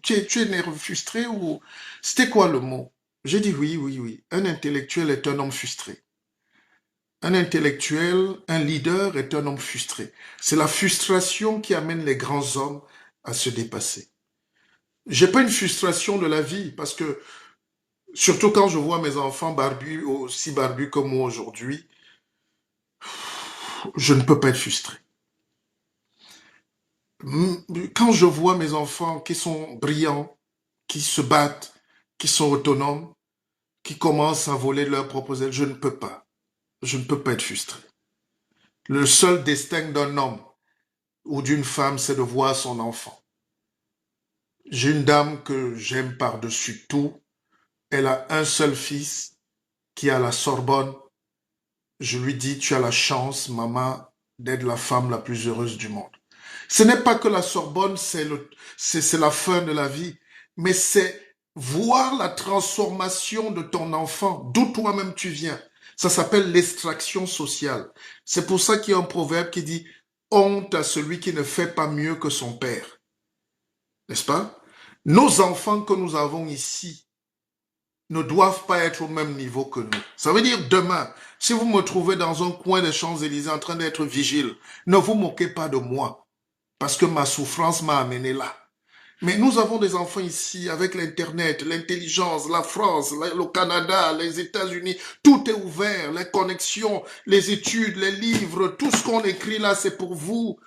tu es nerveux, frustré ou... C'était quoi le mot? J'ai dit oui, oui, oui. Un intellectuel est un homme frustré. Un intellectuel, un leader est un homme frustré. C'est la frustration qui amène les grands hommes à se dépasser. J'ai pas une frustration de la vie parce que, surtout quand je vois mes enfants barbus, aussi barbus comme moi aujourd'hui, je ne peux pas être frustré. Quand je vois mes enfants qui sont brillants, qui se battent, qui sont autonomes, qui commencent à voler de leurs propres ailes, je ne peux pas. Je ne peux pas être frustré. Le seul destin d'un homme ou d'une femme, c'est de voir son enfant. J'ai une dame que j'aime par-dessus tout. Elle a un seul fils qui est à la Sorbonne. Je lui dis, tu as la chance, maman, d'être la femme la plus heureuse du monde. Ce n'est pas que la Sorbonne, c'est la fin de la vie, mais c'est voir la transformation de ton enfant, d'où toi-même tu viens. Ça s'appelle l'extraction sociale. C'est pour ça qu'il y a un proverbe qui dit, honte à celui qui ne fait pas mieux que son père. N'est-ce pas? Nos enfants que nous avons ici ne doivent pas être au même niveau que nous. Ça veut dire demain, si vous me trouvez dans un coin des Champs-Élysées en train d'être vigile, ne vous moquez pas de moi, parce que ma souffrance m'a amené là. Mais nous avons des enfants ici avec l'Internet, l'intelligence, la France, le Canada, les États-Unis. Tout est ouvert, les connexions, les études, les livres, tout ce qu'on écrit là, c'est pour vous.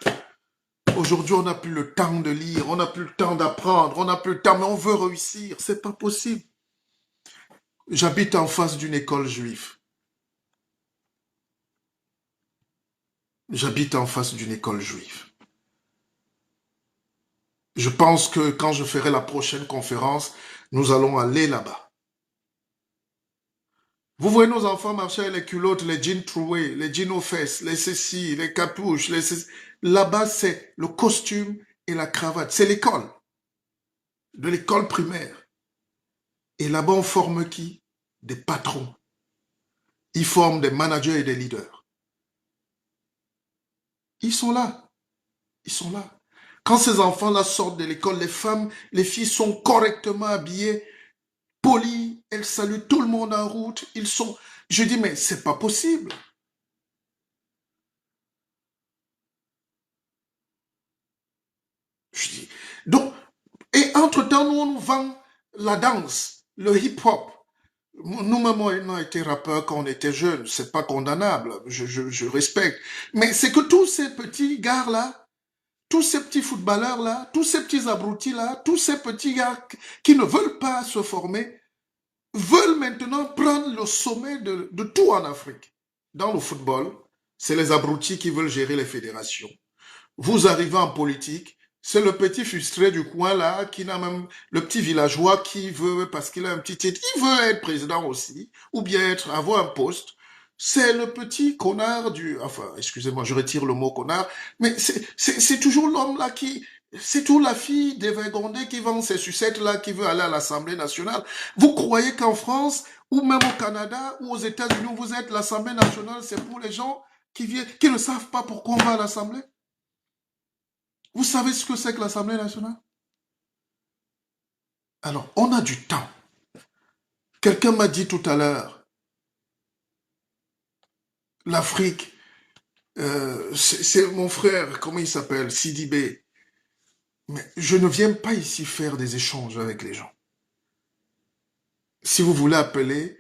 Aujourd'hui, on n'a plus le temps de lire, on n'a plus le temps d'apprendre, on n'a plus le temps, mais on veut réussir. C'est pas possible. J'habite en face d'une école juive. J'habite en face d'une école juive. Je pense que quand je ferai la prochaine conférence, nous allons aller là-bas. Vous voyez nos enfants marcher avec les culottes, les jeans troués, les jeans aux fesses, les ceci, les capuches, les ceci. Là-bas, c'est le costume et la cravate. C'est l'école, de l'école primaire. Et là-bas, on forme qui? Des patrons. Ils forment des managers et des leaders. Ils sont là. Ils sont là. Quand ces enfants-là sortent de l'école, les femmes, les filles sont correctement habillées, polies, elles saluent tout le monde en route. Ils sont... Je dis, mais c'est pas possible. Je dis, donc, et entre-temps, nous, on nous vend la danse, le hip-hop. Nous-mêmes, on a été rappeurs quand on était jeunes. C'est pas condamnable. Je respecte. Mais c'est que tous ces petits gars-là, tous ces petits footballeurs-là, tous ces petits abrutis-là, tous ces petits gars qui ne veulent pas se former, veulent maintenant prendre le sommet de tout en Afrique. Dans le football, c'est les abrutis qui veulent gérer les fédérations. Vous arrivez en politique, c'est le petit frustré du coin là, qui n'a même le petit villageois qui veut, parce qu'il a un petit titre, il veut être président aussi, ou bien avoir un poste. C'est le petit connard du... Enfin, excusez-moi, je retire le mot connard, mais c'est toujours l'homme là qui... C'est toujours la fille dévergondée qui vend ses sucettes là, qui veut aller à l'Assemblée nationale. Vous croyez qu'en France, ou même au Canada, ou aux États-Unis où vous êtes, l'Assemblée nationale, c'est pour les gens qui viennent, qui ne savent pas pourquoi on va à l'Assemblée? Vous savez ce que c'est que l'Assemblée nationale? Alors, on a du temps. Quelqu'un m'a dit tout à l'heure, l'Afrique, c'est mon frère, comment il s'appelle? Sidibé. Mais je ne viens pas ici faire des échanges avec les gens. Si vous voulez appeler,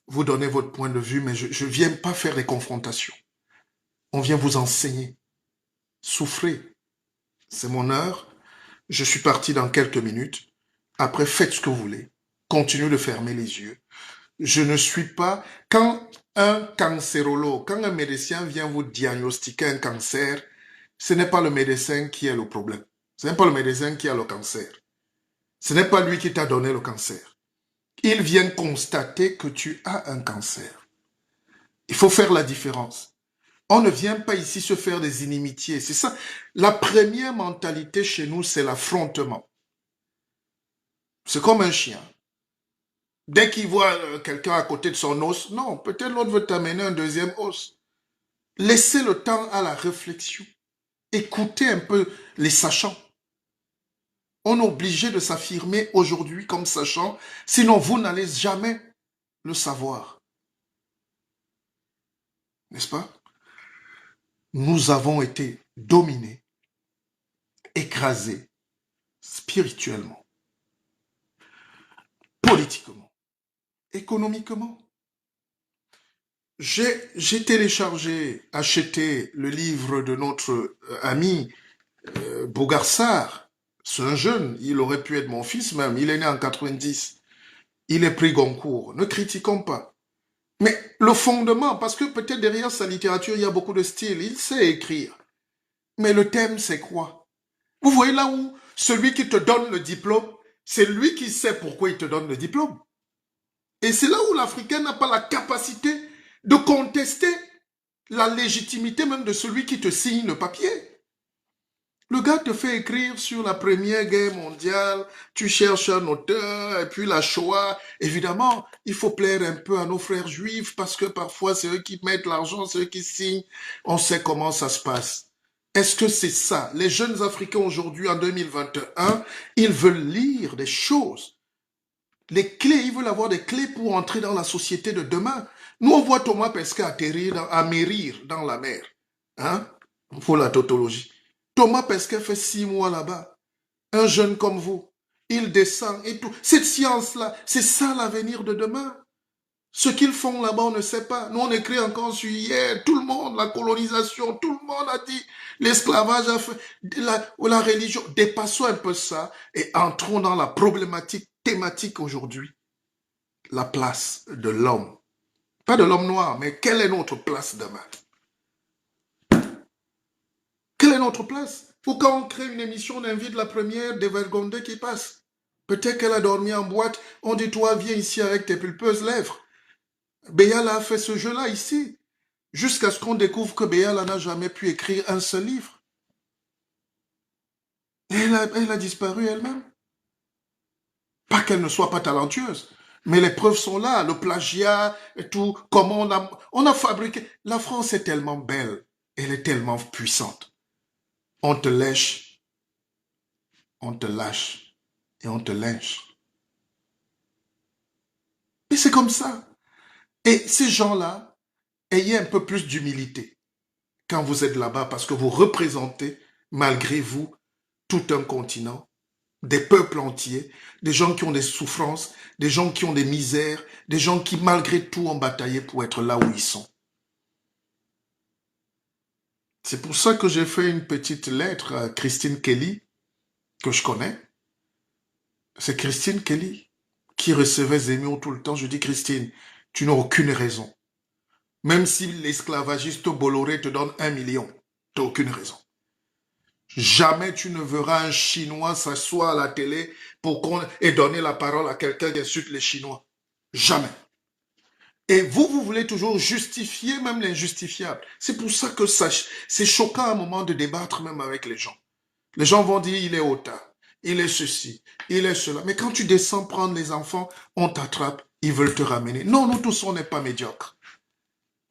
vous donnez votre point de vue, mais je ne viens pas faire des confrontations. On vient vous enseigner. Souffrez. C'est mon heure. Je suis parti dans quelques minutes. Après, faites ce que vous voulez. Continuez de fermer les yeux. Je ne suis pas... Quand un cancérologue, quand un médecin vient vous diagnostiquer un cancer, ce n'est pas le médecin qui est le problème. Ce n'est pas le médecin qui a le cancer. Ce n'est pas lui qui t'a donné le cancer. Il vient constater que tu as un cancer. Il faut faire la différence. On ne vient pas ici se faire des inimitiés. C'est ça. La première mentalité chez nous, c'est l'affrontement. C'est comme un chien. Dès qu'il voit quelqu'un à côté de son os, non, peut-être l'autre veut t'amener un deuxième os. Laissez le temps à la réflexion. Écoutez un peu les sachants. On est obligé de s'affirmer aujourd'hui comme sachant, sinon vous n'allez jamais le savoir. N'est-ce pas? Nous avons été dominés, écrasés spirituellement, politiquement, économiquement. J'ai téléchargé, acheté le livre de notre ami Bogarsar. C'est un jeune, il aurait pu être mon fils même, il est né en 90. Il est prix Goncourt. Ne critiquons pas. Mais le fondement, parce que peut-être derrière sa littérature, il y a beaucoup de style, il sait écrire. Mais le thème, c'est quoi? Vous voyez là où celui qui te donne le diplôme, c'est lui qui sait pourquoi il te donne le diplôme. Et c'est là où l'Africain n'a pas la capacité de contester la légitimité même de celui qui te signe le papier. Le gars te fait écrire sur la Première Guerre mondiale, tu cherches un auteur, et puis la Shoah. Évidemment, il faut plaire un peu à nos frères juifs, parce que parfois c'est eux qui mettent l'argent, c'est eux qui signent. On sait comment ça se passe. Est-ce que c'est ça? Les jeunes Africains aujourd'hui, en 2021, ils veulent lire des choses. Les clés, ils veulent avoir des clés pour entrer dans la société de demain. Nous, on voit Thomas Pesquet amérir dans la mer. Hein? Pour la tautologie. Thomas Pesquet fait 6 mois là-bas. Un jeune comme vous. Il descend et tout. Cette science-là, c'est ça l'avenir de demain. Ce qu'ils font là-bas, on ne sait pas. Nous, on écrit encore sur hier. Tout le monde, la colonisation, tout le monde a dit l'esclavage a fait la religion. Dépassons un peu ça et entrons dans la problématique thématique aujourd'hui. La place de l'homme. Pas de l'homme noir, mais quelle est notre place demain? Quelle est notre place? Ou quand on crée une émission, on invite la première dévergondée qui passe. Peut-être qu'elle a dormi en boîte. On dit, toi, viens ici avec tes pulpeuses lèvres. Béala a fait ce jeu-là ici. Jusqu'à ce qu'on découvre que Béala n'a jamais pu écrire un seul livre. Et elle a disparu elle-même. Pas qu'elle ne soit pas talentueuse. Mais les preuves sont là. Le plagiat et tout. Comment on a fabriqué. La France est tellement belle. Elle est tellement puissante. On te lèche, on te lâche et on te lynche. Et c'est comme ça. Et ces gens-là, ayez un peu plus d'humilité quand vous êtes là-bas parce que vous représentez, malgré vous, tout un continent, des peuples entiers, des gens qui ont des souffrances, des gens qui ont des misères, des gens qui, malgré tout, ont bataillé pour être là où ils sont. C'est pour ça que j'ai fait une petite lettre à Christine Kelly, que je connais. C'est Christine Kelly qui recevait Zemmour tout le temps. Je dis, Christine, tu n'as aucune raison. Même si l'esclavagiste Bolloré te donne 1 million, tu n'as aucune raison. Jamais tu ne verras un Chinois s'asseoir à la télé et donner la parole à quelqu'un qui insulte les Chinois. Jamais. Et vous voulez toujours justifier même l'injustifiable. C'est pour ça que c'est choquant à un moment de débattre même avec les gens. Les gens vont dire, il est hautain, il est ceci, il est cela. Mais quand tu descends prendre les enfants, on t'attrape, ils veulent te ramener. Non, nous tous, on n'est pas médiocres.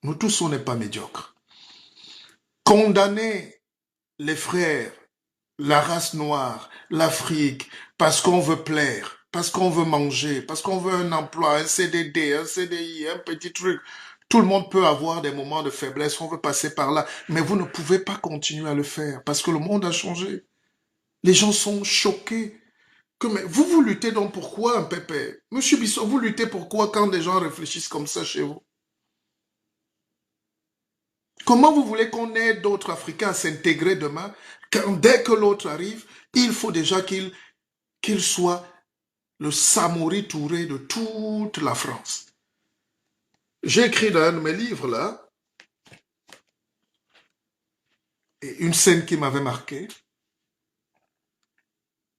Nous tous, on n'est pas médiocres. Condamner les frères, la race noire, l'Afrique, parce qu'on veut plaire, parce qu'on veut manger, parce qu'on veut un emploi, un CDD, un CDI, un petit truc. Tout le monde peut avoir des moments de faiblesse, on veut passer par là. Mais vous ne pouvez pas continuer à le faire parce que le monde a changé. Les gens sont choqués. Mais vous luttez donc pourquoi, un pépé? Monsieur Bissot, vous luttez pourquoi quand des gens réfléchissent comme ça chez vous? Comment vous voulez qu'on aide d'autres Africains à s'intégrer demain quand dès que l'autre arrive, il faut déjà qu'il soit le Samori Touré de toute la France. J'ai écrit dans un de mes livres, là, une scène qui m'avait marqué,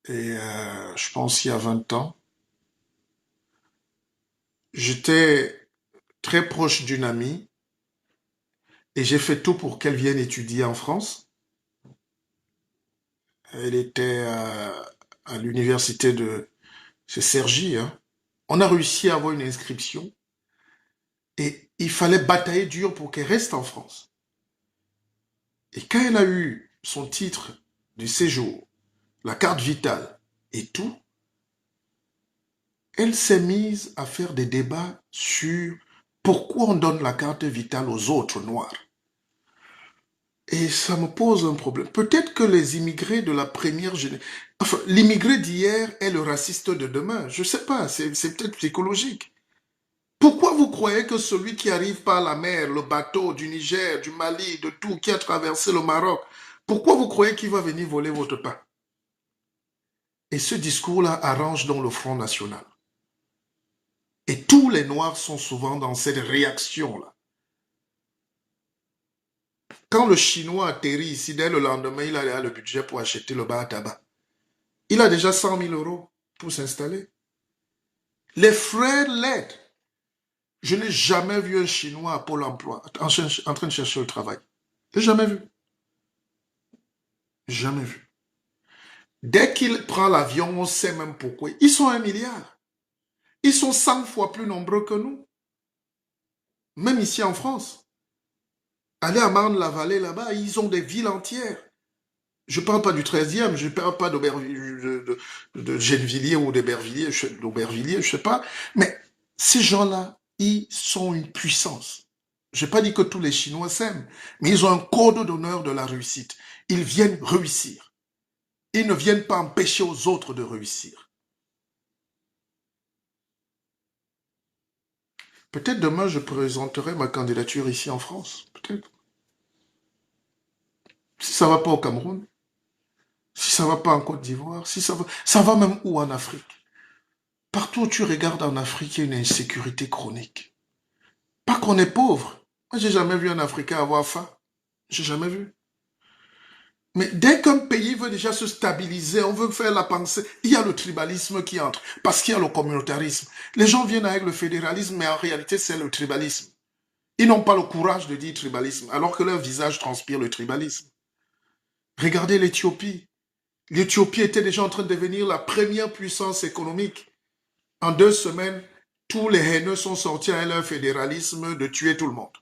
et je pense il y a 20 ans. J'étais très proche d'une amie, et j'ai fait tout pour qu'elle vienne étudier en France. Elle était à l'université de... C'est Cergy, hein. On a réussi à avoir une inscription, et il fallait batailler dur pour qu'elle reste en France. Et quand elle a eu son titre du séjour, la carte vitale et tout, elle s'est mise à faire des débats sur pourquoi on donne la carte vitale aux autres noirs. Et ça me pose un problème. Peut-être que les immigrés de la première génération... Enfin, l'immigré d'hier est le raciste de demain. Je ne sais pas, c'est peut-être psychologique. Pourquoi vous croyez que celui qui arrive par la mer, le bateau du Niger, du Mali, de tout, qui a traversé le Maroc, pourquoi vous croyez qu'il va venir voler votre pain? Et ce discours-là arrange dans le Front National. Et tous les Noirs sont souvent dans cette réaction-là. Quand le Chinois atterrit ici, dès le lendemain, il a le budget pour acheter le bar à tabac. Il a déjà 100 000 euros pour s'installer. Les frères l'aident. Je n'ai jamais vu un Chinois à Pôle emploi en train de chercher le travail. Je n'ai jamais vu. Jamais vu. Dès qu'il prend l'avion, on sait même pourquoi. Ils sont 1 milliard. Ils sont 100 fois plus nombreux que nous. Même ici en France. Allez à Marne-la-Vallée, là-bas, ils ont des villes entières. Je ne parle pas du 13e, je ne parle pas de Gennevilliers ou d'Aubervilliers, je ne sais pas. Mais ces gens-là, ils sont une puissance. Je n'ai pas dit que tous les Chinois s'aiment, mais ils ont un code d'honneur de la réussite. Ils viennent réussir. Ils ne viennent pas empêcher aux autres de réussir. Peut-être demain, je présenterai ma candidature ici en France. Peut-être. Si ça ne va pas au Cameroun, si ça ne va pas en Côte d'Ivoire, si ça va même où en Afrique. Partout où tu regardes en Afrique, il y a une insécurité chronique. Pas qu'on est pauvre. Moi, j'ai jamais vu un Africain avoir faim. J'ai jamais vu. Mais dès qu'un pays veut déjà se stabiliser, on veut faire la pensée, il y a le tribalisme qui entre, parce qu'il y a le communautarisme. Les gens viennent avec le fédéralisme, mais en réalité, c'est le tribalisme. Ils n'ont pas le courage de dire tribalisme, alors que leur visage transpire le tribalisme. Regardez l'Éthiopie. L'Éthiopie était déjà en train de devenir la première puissance économique. En 2 semaines, tous les haineux sont sortis à leur fédéralisme de tuer tout le monde.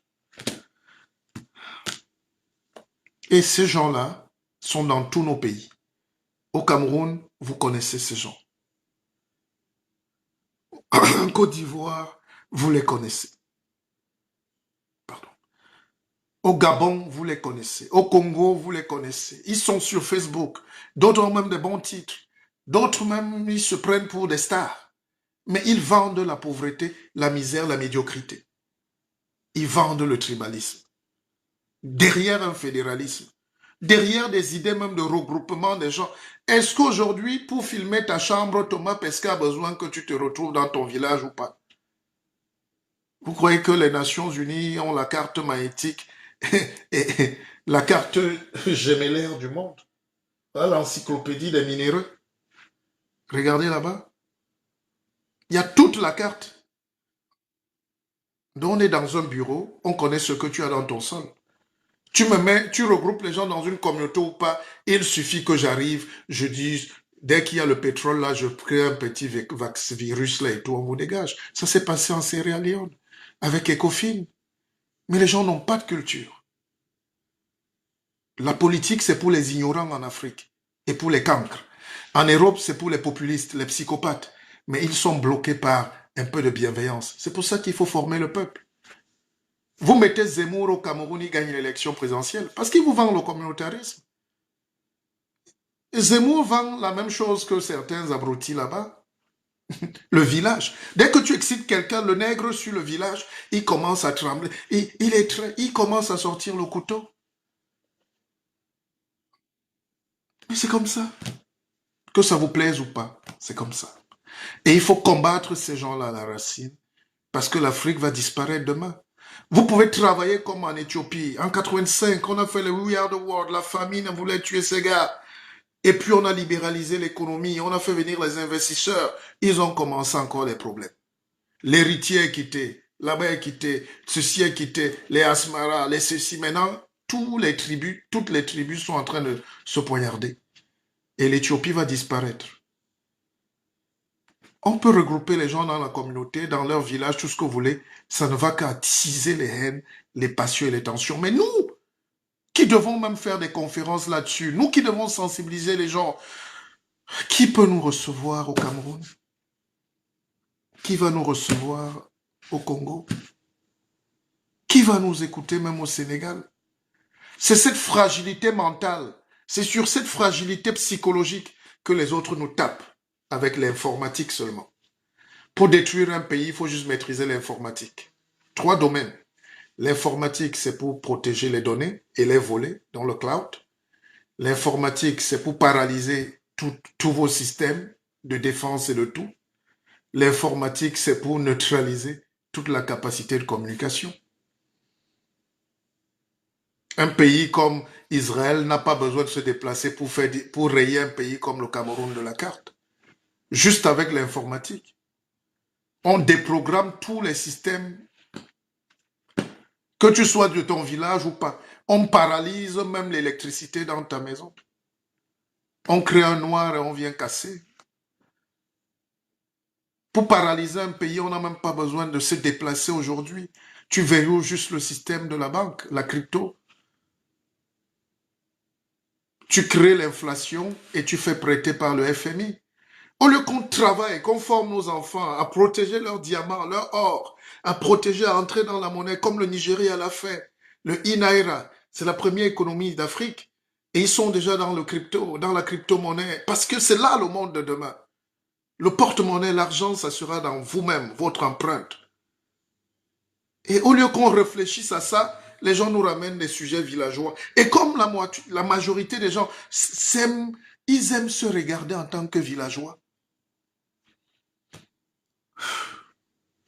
Et ces gens-là sont dans tous nos pays. Au Cameroun, vous connaissez ces gens. En Côte d'Ivoire, vous les connaissez. Pardon. Au Gabon, vous les connaissez. Au Congo, vous les connaissez. Ils sont sur Facebook. D'autres ont même des bons titres. D'autres même, ils se prennent pour des stars. Mais ils vendent la pauvreté, la misère, la médiocrité. Ils vendent le tribalisme. Derrière un fédéralisme. Derrière des idées même de regroupement des gens. Est-ce qu'aujourd'hui, pour filmer ta chambre, Thomas Pesquet a besoin que tu te retrouves dans ton village ou pas? Vous croyez que les Nations Unies ont la carte magnétique et la carte gémellaire du monde? Voilà l'encyclopédie des minéraux. Regardez là-bas. Il y a toute la carte. Donc on est dans un bureau, on connaît ce que tu as dans ton sol. Tu regroupes les gens dans une communauté ou pas, il suffit que j'arrive, je dise, dès qu'il y a le pétrole là, je crée un petit virus là et tout, on vous dégage. Ça s'est passé en Sierra Leone, avec Ecofin. Mais les gens n'ont pas de culture. La politique, c'est pour les ignorants en Afrique et pour les cancres. En Europe, c'est pour les populistes, les psychopathes. Mais ils sont bloqués par un peu de bienveillance. C'est pour ça qu'il faut former le peuple. Vous mettez Zemmour au Cameroun, il gagne l'élection présidentielle parce qu'il vous vend le communautarisme. Et Zemmour vend la même chose que certains abrutis là-bas. Le village. Dès que tu excites quelqu'un, le nègre sur le village, il commence à trembler. Il commence à sortir le couteau. Mais c'est comme ça. Que ça vous plaise ou pas, c'est comme ça. Et il faut combattre ces gens-là à la racine parce que l'Afrique va disparaître demain. Vous pouvez travailler comme en Éthiopie. En 85, on a fait le We Are the World, la famine voulait tuer ces gars. Et puis on a libéralisé l'économie, on a fait venir les investisseurs. Ils ont commencé encore les problèmes. L'héritier est quitté, là-bas est quitté, ceci est quitté, les Asmara, les ceci. Maintenant, toutes les tribus sont en train de se poignarder. Et l'Éthiopie va disparaître. On peut regrouper les gens dans la communauté, dans leur village, tout ce que vous voulez. Ça ne va qu'attiser les haines, les passions et les tensions. Mais nous, qui devons même faire des conférences là-dessus, nous qui devons sensibiliser les gens, qui peut nous recevoir au Cameroun? Qui va nous recevoir au Congo? Qui va nous écouter même au Sénégal? C'est cette fragilité mentale, c'est sur cette fragilité psychologique que les autres nous tapent avec l'informatique seulement. Pour détruire un pays, il faut juste maîtriser l'informatique. 3 domaines. L'informatique, c'est pour protéger les données et les voler dans le cloud. L'informatique, c'est pour paralyser tous vos systèmes de défense et de tout. L'informatique, c'est pour neutraliser toute la capacité de communication. Un pays comme Israël n'a pas besoin de se déplacer pour rayer un pays comme le Cameroun de la carte. Juste avec l'informatique. On déprogramme tous les systèmes, que tu sois de ton village ou pas. On paralyse même l'électricité dans ta maison. On crée un noir et on vient casser. Pour paralyser un pays, on n'a même pas besoin de se déplacer aujourd'hui. Tu verrouilles juste le système de la banque, la crypto. Tu crées l'inflation et tu fais prêter par le FMI. Au lieu qu'on travaille, qu'on forme nos enfants à protéger leurs diamants, leur or, à protéger, à entrer dans la monnaie comme le Nigeria l'a fait. Le e-Naira, c'est la première économie d'Afrique. Et ils sont déjà dans le crypto, dans la crypto-monnaie, parce que c'est là le monde de demain. Le porte-monnaie, l'argent, ça sera dans vous-même, votre empreinte. Et au lieu qu'on réfléchisse à ça, les gens nous ramènent des sujets villageois. Et comme la majorité des gens, ils aiment se regarder en tant que villageois.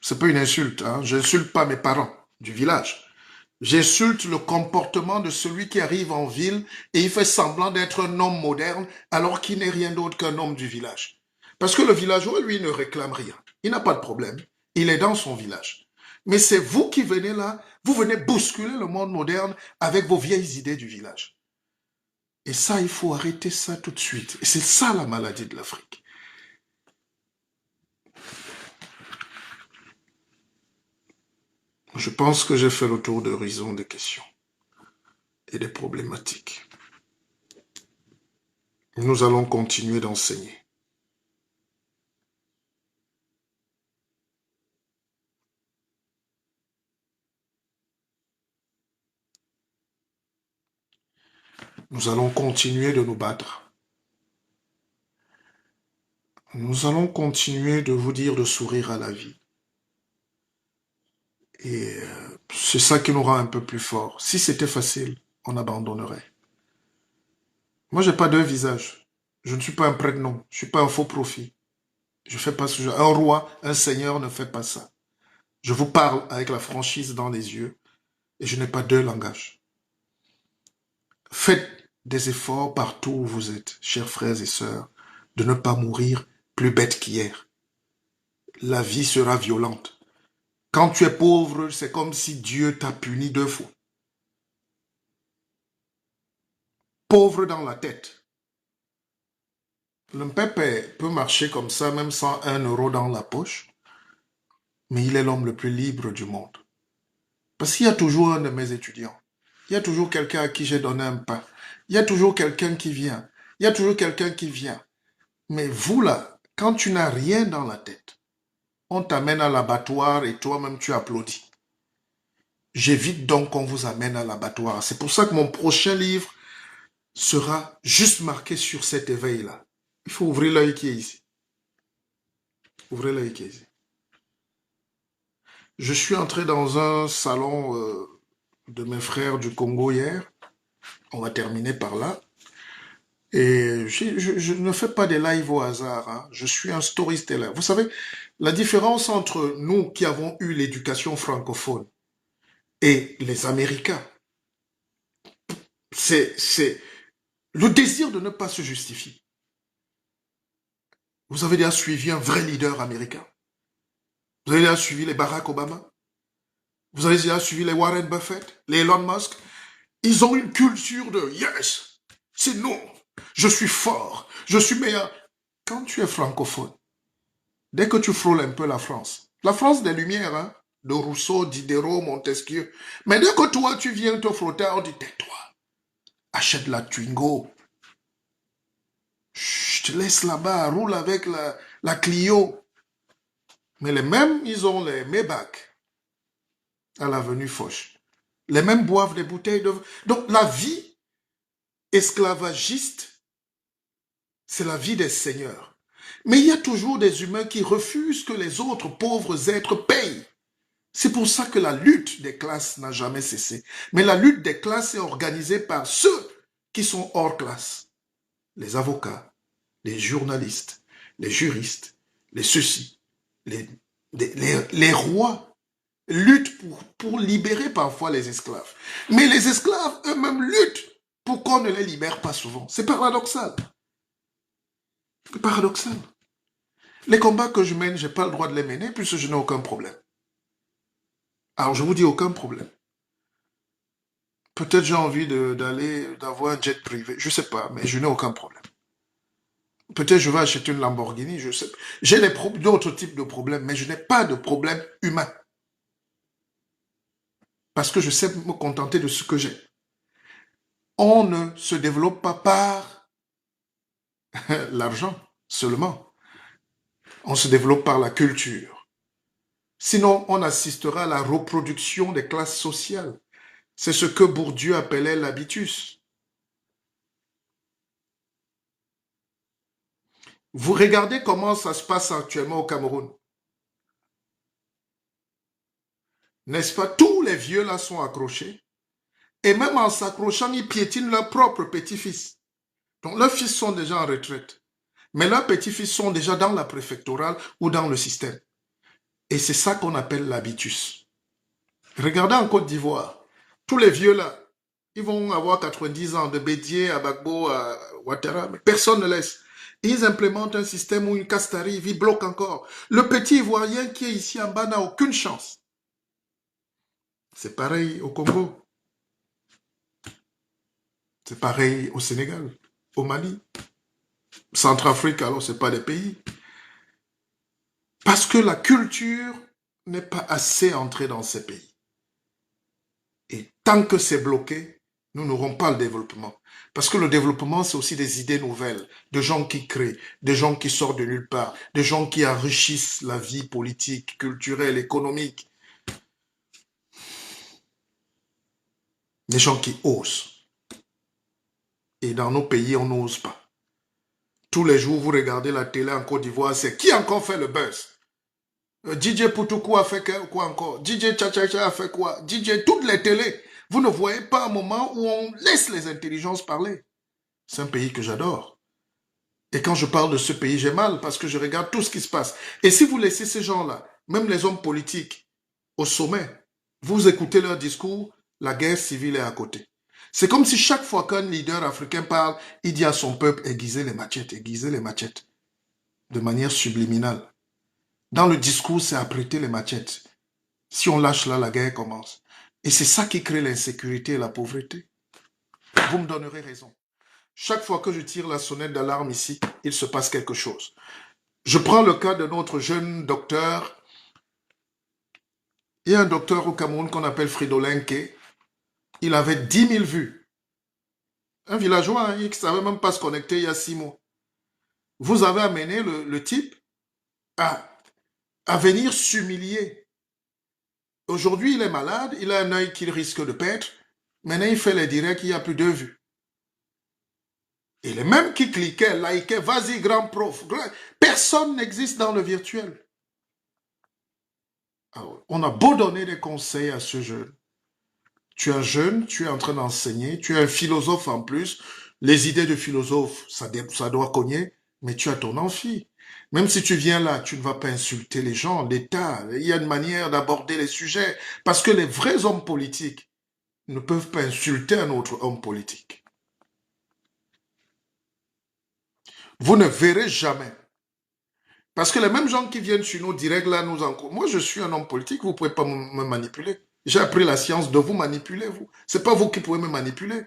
C'est pas une insulte, hein? Je n'insulte pas mes parents du village. J'insulte le comportement de celui qui arrive en ville et il fait semblant d'être un homme moderne alors qu'il n'est rien d'autre qu'un homme du village. Parce que le villageois, lui, ne réclame rien. Il n'a pas de problème. Il est dans son village. Mais c'est vous qui venez là, vous venez bousculer le monde moderne avec vos vieilles idées du village. Et ça, il faut arrêter ça tout de suite. Et c'est ça la maladie de l'Afrique. Je pense que j'ai fait le tour d'horizon des questions et des problématiques. Nous allons continuer d'enseigner. Nous allons continuer de nous battre. Nous allons continuer de vous dire de sourire à la vie. Et c'est ça qui nous rend un peu plus forts. Si c'était facile, on abandonnerait. Moi, j'ai pas deux visages. Je ne suis pas un prêtre, non. Je suis pas un faux profit. Je fais pas ce genre. Un roi, un seigneur ne fait pas ça. Je vous parle avec la franchise dans les yeux et je n'ai pas deux langages. Faites des efforts partout où vous êtes, chers frères et sœurs, de ne pas mourir plus bête qu'hier. La vie sera violente. Quand tu es pauvre, c'est comme si Dieu t'a puni 2 fois. Pauvre dans la tête. Le Mpépé peut marcher comme ça, même sans 1 euro dans la poche, mais il est l'homme le plus libre du monde. Parce qu'il y a toujours un de mes étudiants. Il y a toujours quelqu'un à qui j'ai donné un pain. Il y a toujours quelqu'un qui vient. Il y a toujours quelqu'un qui vient. Mais vous là, quand tu n'as rien dans la tête, on t'amène à l'abattoir et toi-même tu applaudis. J'évite donc qu'on vous amène à l'abattoir. C'est pour ça que mon prochain livre sera juste marqué sur cet éveil-là. Il faut ouvrir l'œil qui est ici. Ouvrez l'œil qui est ici. Je suis entré dans un salon de mes frères du Congo hier. On va terminer par là. Et je ne fais pas des lives au hasard. Hein. Je suis un storyteller. Vous savez, La différence entre nous qui avons eu l'éducation francophone et les Américains, c'est le désir de ne pas se justifier. Vous avez déjà suivi un vrai leader américain. Vous avez déjà suivi les Barack Obama. Vous avez déjà suivi les Warren Buffett, les Elon Musk. Ils ont une culture de yes, c'est nous. Je suis fort, je suis meilleur. Quand tu es francophone, dès que tu frôles un peu la France des Lumières, hein, de Rousseau, Diderot, Montesquieu, mais dès que toi tu viens te frotter, on dit tais-toi, achète la Twingo, je te laisse là-bas, roule avec la Clio. Mais les mêmes, ils ont les Maybach à l'avenue Foch. Les mêmes boivent des bouteilles de... Donc la vie esclavagiste, c'est la vie des seigneurs. Mais il y a toujours des humains qui refusent que les autres pauvres êtres payent. C'est pour ça que la lutte des classes n'a jamais cessé. Mais la lutte des classes est organisée par ceux qui sont hors classe. Les avocats, les journalistes, les juristes, les ceux-ci, les rois luttent pour libérer parfois les esclaves. Mais les esclaves eux-mêmes luttent pour qu'on ne les libère pas souvent. C'est paradoxal. C'est paradoxal. Les combats que je mène, je n'ai pas le droit de les mener puisque je n'ai aucun problème. Alors je vous dis aucun problème. Peut-être j'ai envie d'avoir un jet privé, je ne sais pas, mais je n'ai aucun problème. Peut-être je vais acheter une Lamborghini, je sais. J'ai d'autres types de problèmes, mais je n'ai pas de problème humain. Parce que je sais me contenter de ce que j'ai. On ne se développe pas par l'argent seulement. On se développe par la culture. Sinon, on assistera à la reproduction des classes sociales. C'est ce que Bourdieu appelait l'habitus. Vous regardez comment ça se passe actuellement au Cameroun. N'est-ce pas? Tous les vieux là sont accrochés. Et même en s'accrochant, ils piétinent leurs propres petits-fils. Donc leurs fils sont déjà en retraite. Mais leurs petits-fils sont déjà dans la préfectorale ou dans le système. Et c'est ça qu'on appelle l'habitus. Regardez en Côte d'Ivoire. Tous les vieux là, ils vont avoir 90 ans de Bédier à Gbagbo à Ouattara, mais personne ne laisse. Ils implémentent un système où une caste arrive, ils bloquent encore. Le petit Ivoirien qui est ici en bas n'a aucune chance. C'est pareil au Congo. C'est pareil au Sénégal, au Mali. Centrafrique, alors ce n'est pas des pays. Parce que la culture n'est pas assez entrée dans ces pays. Et tant que c'est bloqué, nous n'aurons pas le développement. Parce que le développement, c'est aussi des idées nouvelles, de gens qui créent, des gens qui sortent de nulle part, des gens qui enrichissent la vie politique, culturelle, économique. Des gens qui osent. Et dans nos pays, on n'ose pas. Tous les jours, vous regardez la télé en Côte d'Ivoire, c'est qui encore fait le buzz? DJ Poutoukou a fait quoi encore? DJ Tchachacha a fait quoi? DJ, toutes les télés. Vous ne voyez pas un moment où on laisse les intelligences parler. C'est un pays que j'adore. Et quand je parle de ce pays, j'ai mal parce que je regarde tout ce qui se passe. Et si vous laissez ces gens-là, même les hommes politiques, au sommet, vous écoutez leur discours, la guerre civile est à côté. C'est comme si chaque fois qu'un leader africain parle, il dit à son peuple, aiguisez les machettes, de manière subliminale. Dans le discours, c'est apprêter les machettes. Si on lâche là, la guerre commence. Et c'est ça qui crée l'insécurité et la pauvreté. Vous me donnerez raison. Chaque fois que je tire la sonnette d'alarme ici, il se passe quelque chose. Je prends le cas de notre jeune docteur. Il y a un docteur au Cameroun qu'on appelle Fridolin K. Il avait 10 000 vues. Un villageois, hein, qui ne savait même pas se connecter il y a 6 mois. Vous avez amené le type à venir s'humilier. Aujourd'hui, il est malade, il a un œil qu'il risque de perdre. Maintenant, il fait les directs, il n'y a plus de vues. Et les mêmes qui cliquaient, likaient, vas-y, grand prof. Personne n'existe dans le virtuel. Alors, on a beau donner des conseils à ce jeune. Tu es un jeune, tu es en train d'enseigner, tu es un philosophe en plus. Les idées de philosophe, ça doit cogner, mais tu as ton amphi. Même si tu viens là, tu ne vas pas insulter les gens, l'État. Il y a une manière d'aborder les sujets. Parce que les vrais hommes politiques ne peuvent pas insulter un autre homme politique. Vous ne verrez jamais. Parce que les mêmes gens qui viennent sur nos directs là nous encouragent. Moi, je suis un homme politique, vous ne pouvez pas me manipuler. J'ai appris la science de vous manipuler, vous. C'est pas vous qui pouvez me manipuler.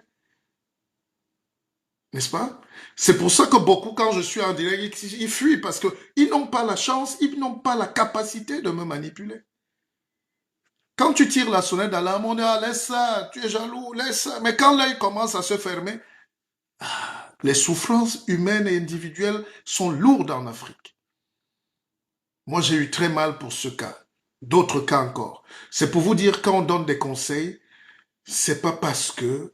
N'est-ce pas? C'est pour ça que beaucoup, quand je suis en direct, ils fuient parce qu'ils n'ont pas la chance, ils n'ont pas la capacité de me manipuler. Quand tu tires la sonnette d'alarme, on dit, ah, laisse ça, tu es jaloux, laisse ça. Mais quand l'œil commence à se fermer, les souffrances humaines et individuelles sont lourdes en Afrique. Moi, j'ai eu très mal pour ce cas. D'autres cas encore. C'est pour vous dire, quand on donne des conseils, c'est pas parce que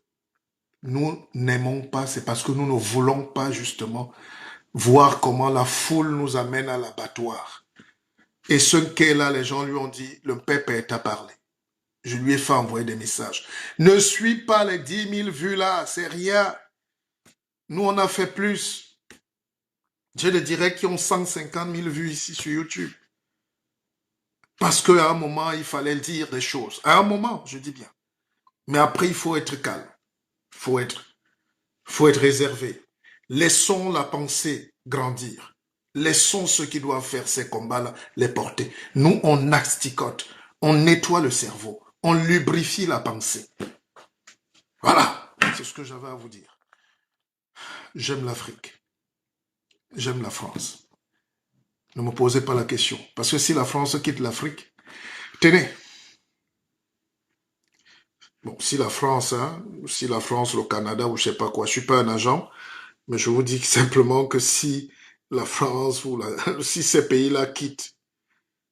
nous n'aimons pas, c'est parce que nous ne voulons pas justement voir comment la foule nous amène à l'abattoir. Et ce qu'est là, les gens lui ont dit, le pépé t'a parlé. Je lui ai fait envoyer des messages. Ne suis pas les 10 000 vues là, c'est rien. Nous, on a fait plus. J'ai des directs qui ont 150 000 vues ici sur YouTube. Parce qu'à un moment, il fallait dire des choses. À un moment, je dis bien. Mais après, il faut être calme. Il faut être réservé. Laissons la pensée grandir. Laissons ceux qui doivent faire ces combats-là les porter. Nous, on asticote. On nettoie le cerveau. On lubrifie la pensée. Voilà. C'est ce que j'avais à vous dire. J'aime l'Afrique. J'aime la France. Ne me posez pas la question. Parce que si la France quitte l'Afrique, tenez. Bon, si la France, hein, si la France, le Canada ou je sais pas quoi, je suis pas un agent, mais je vous dis simplement que si la France ou si ces pays-là quittent,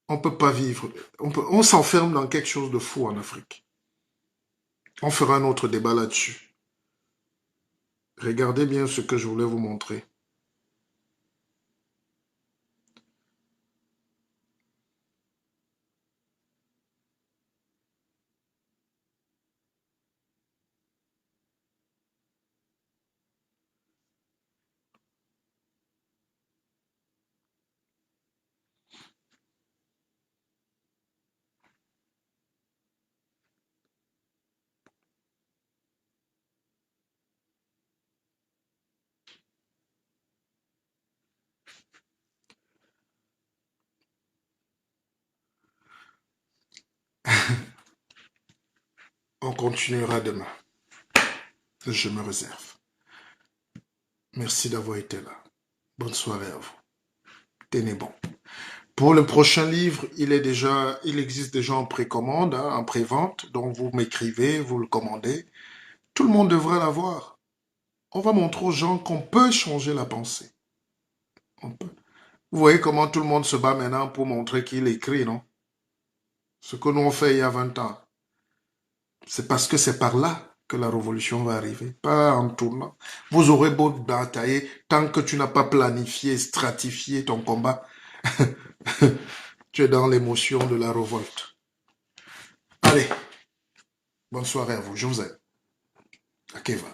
on peut pas vivre. On s'enferme dans quelque chose de fou en Afrique. On fera un autre débat là-dessus. Regardez bien ce que je voulais vous montrer. On continuera demain. Je me réserve. Merci d'avoir été là. Bonne soirée à vous. Tenez bon. Pour le prochain livre, il existe déjà en précommande, hein, en prévente. Donc vous m'écrivez, vous le commandez. Tout le monde devrait l'avoir. On va montrer aux gens qu'on peut changer la pensée. On peut. Vous voyez comment tout le monde se bat maintenant pour montrer qu'il écrit, non? Ce que nous on fait il y a 20 ans. C'est parce que c'est par là que la révolution va arriver, pas en tournant. Vous aurez beau batailler, tant que tu n'as pas planifié, stratifié ton combat, tu es dans l'émotion de la révolte. Allez, bonne soirée à vous, je vous aime. À Keva.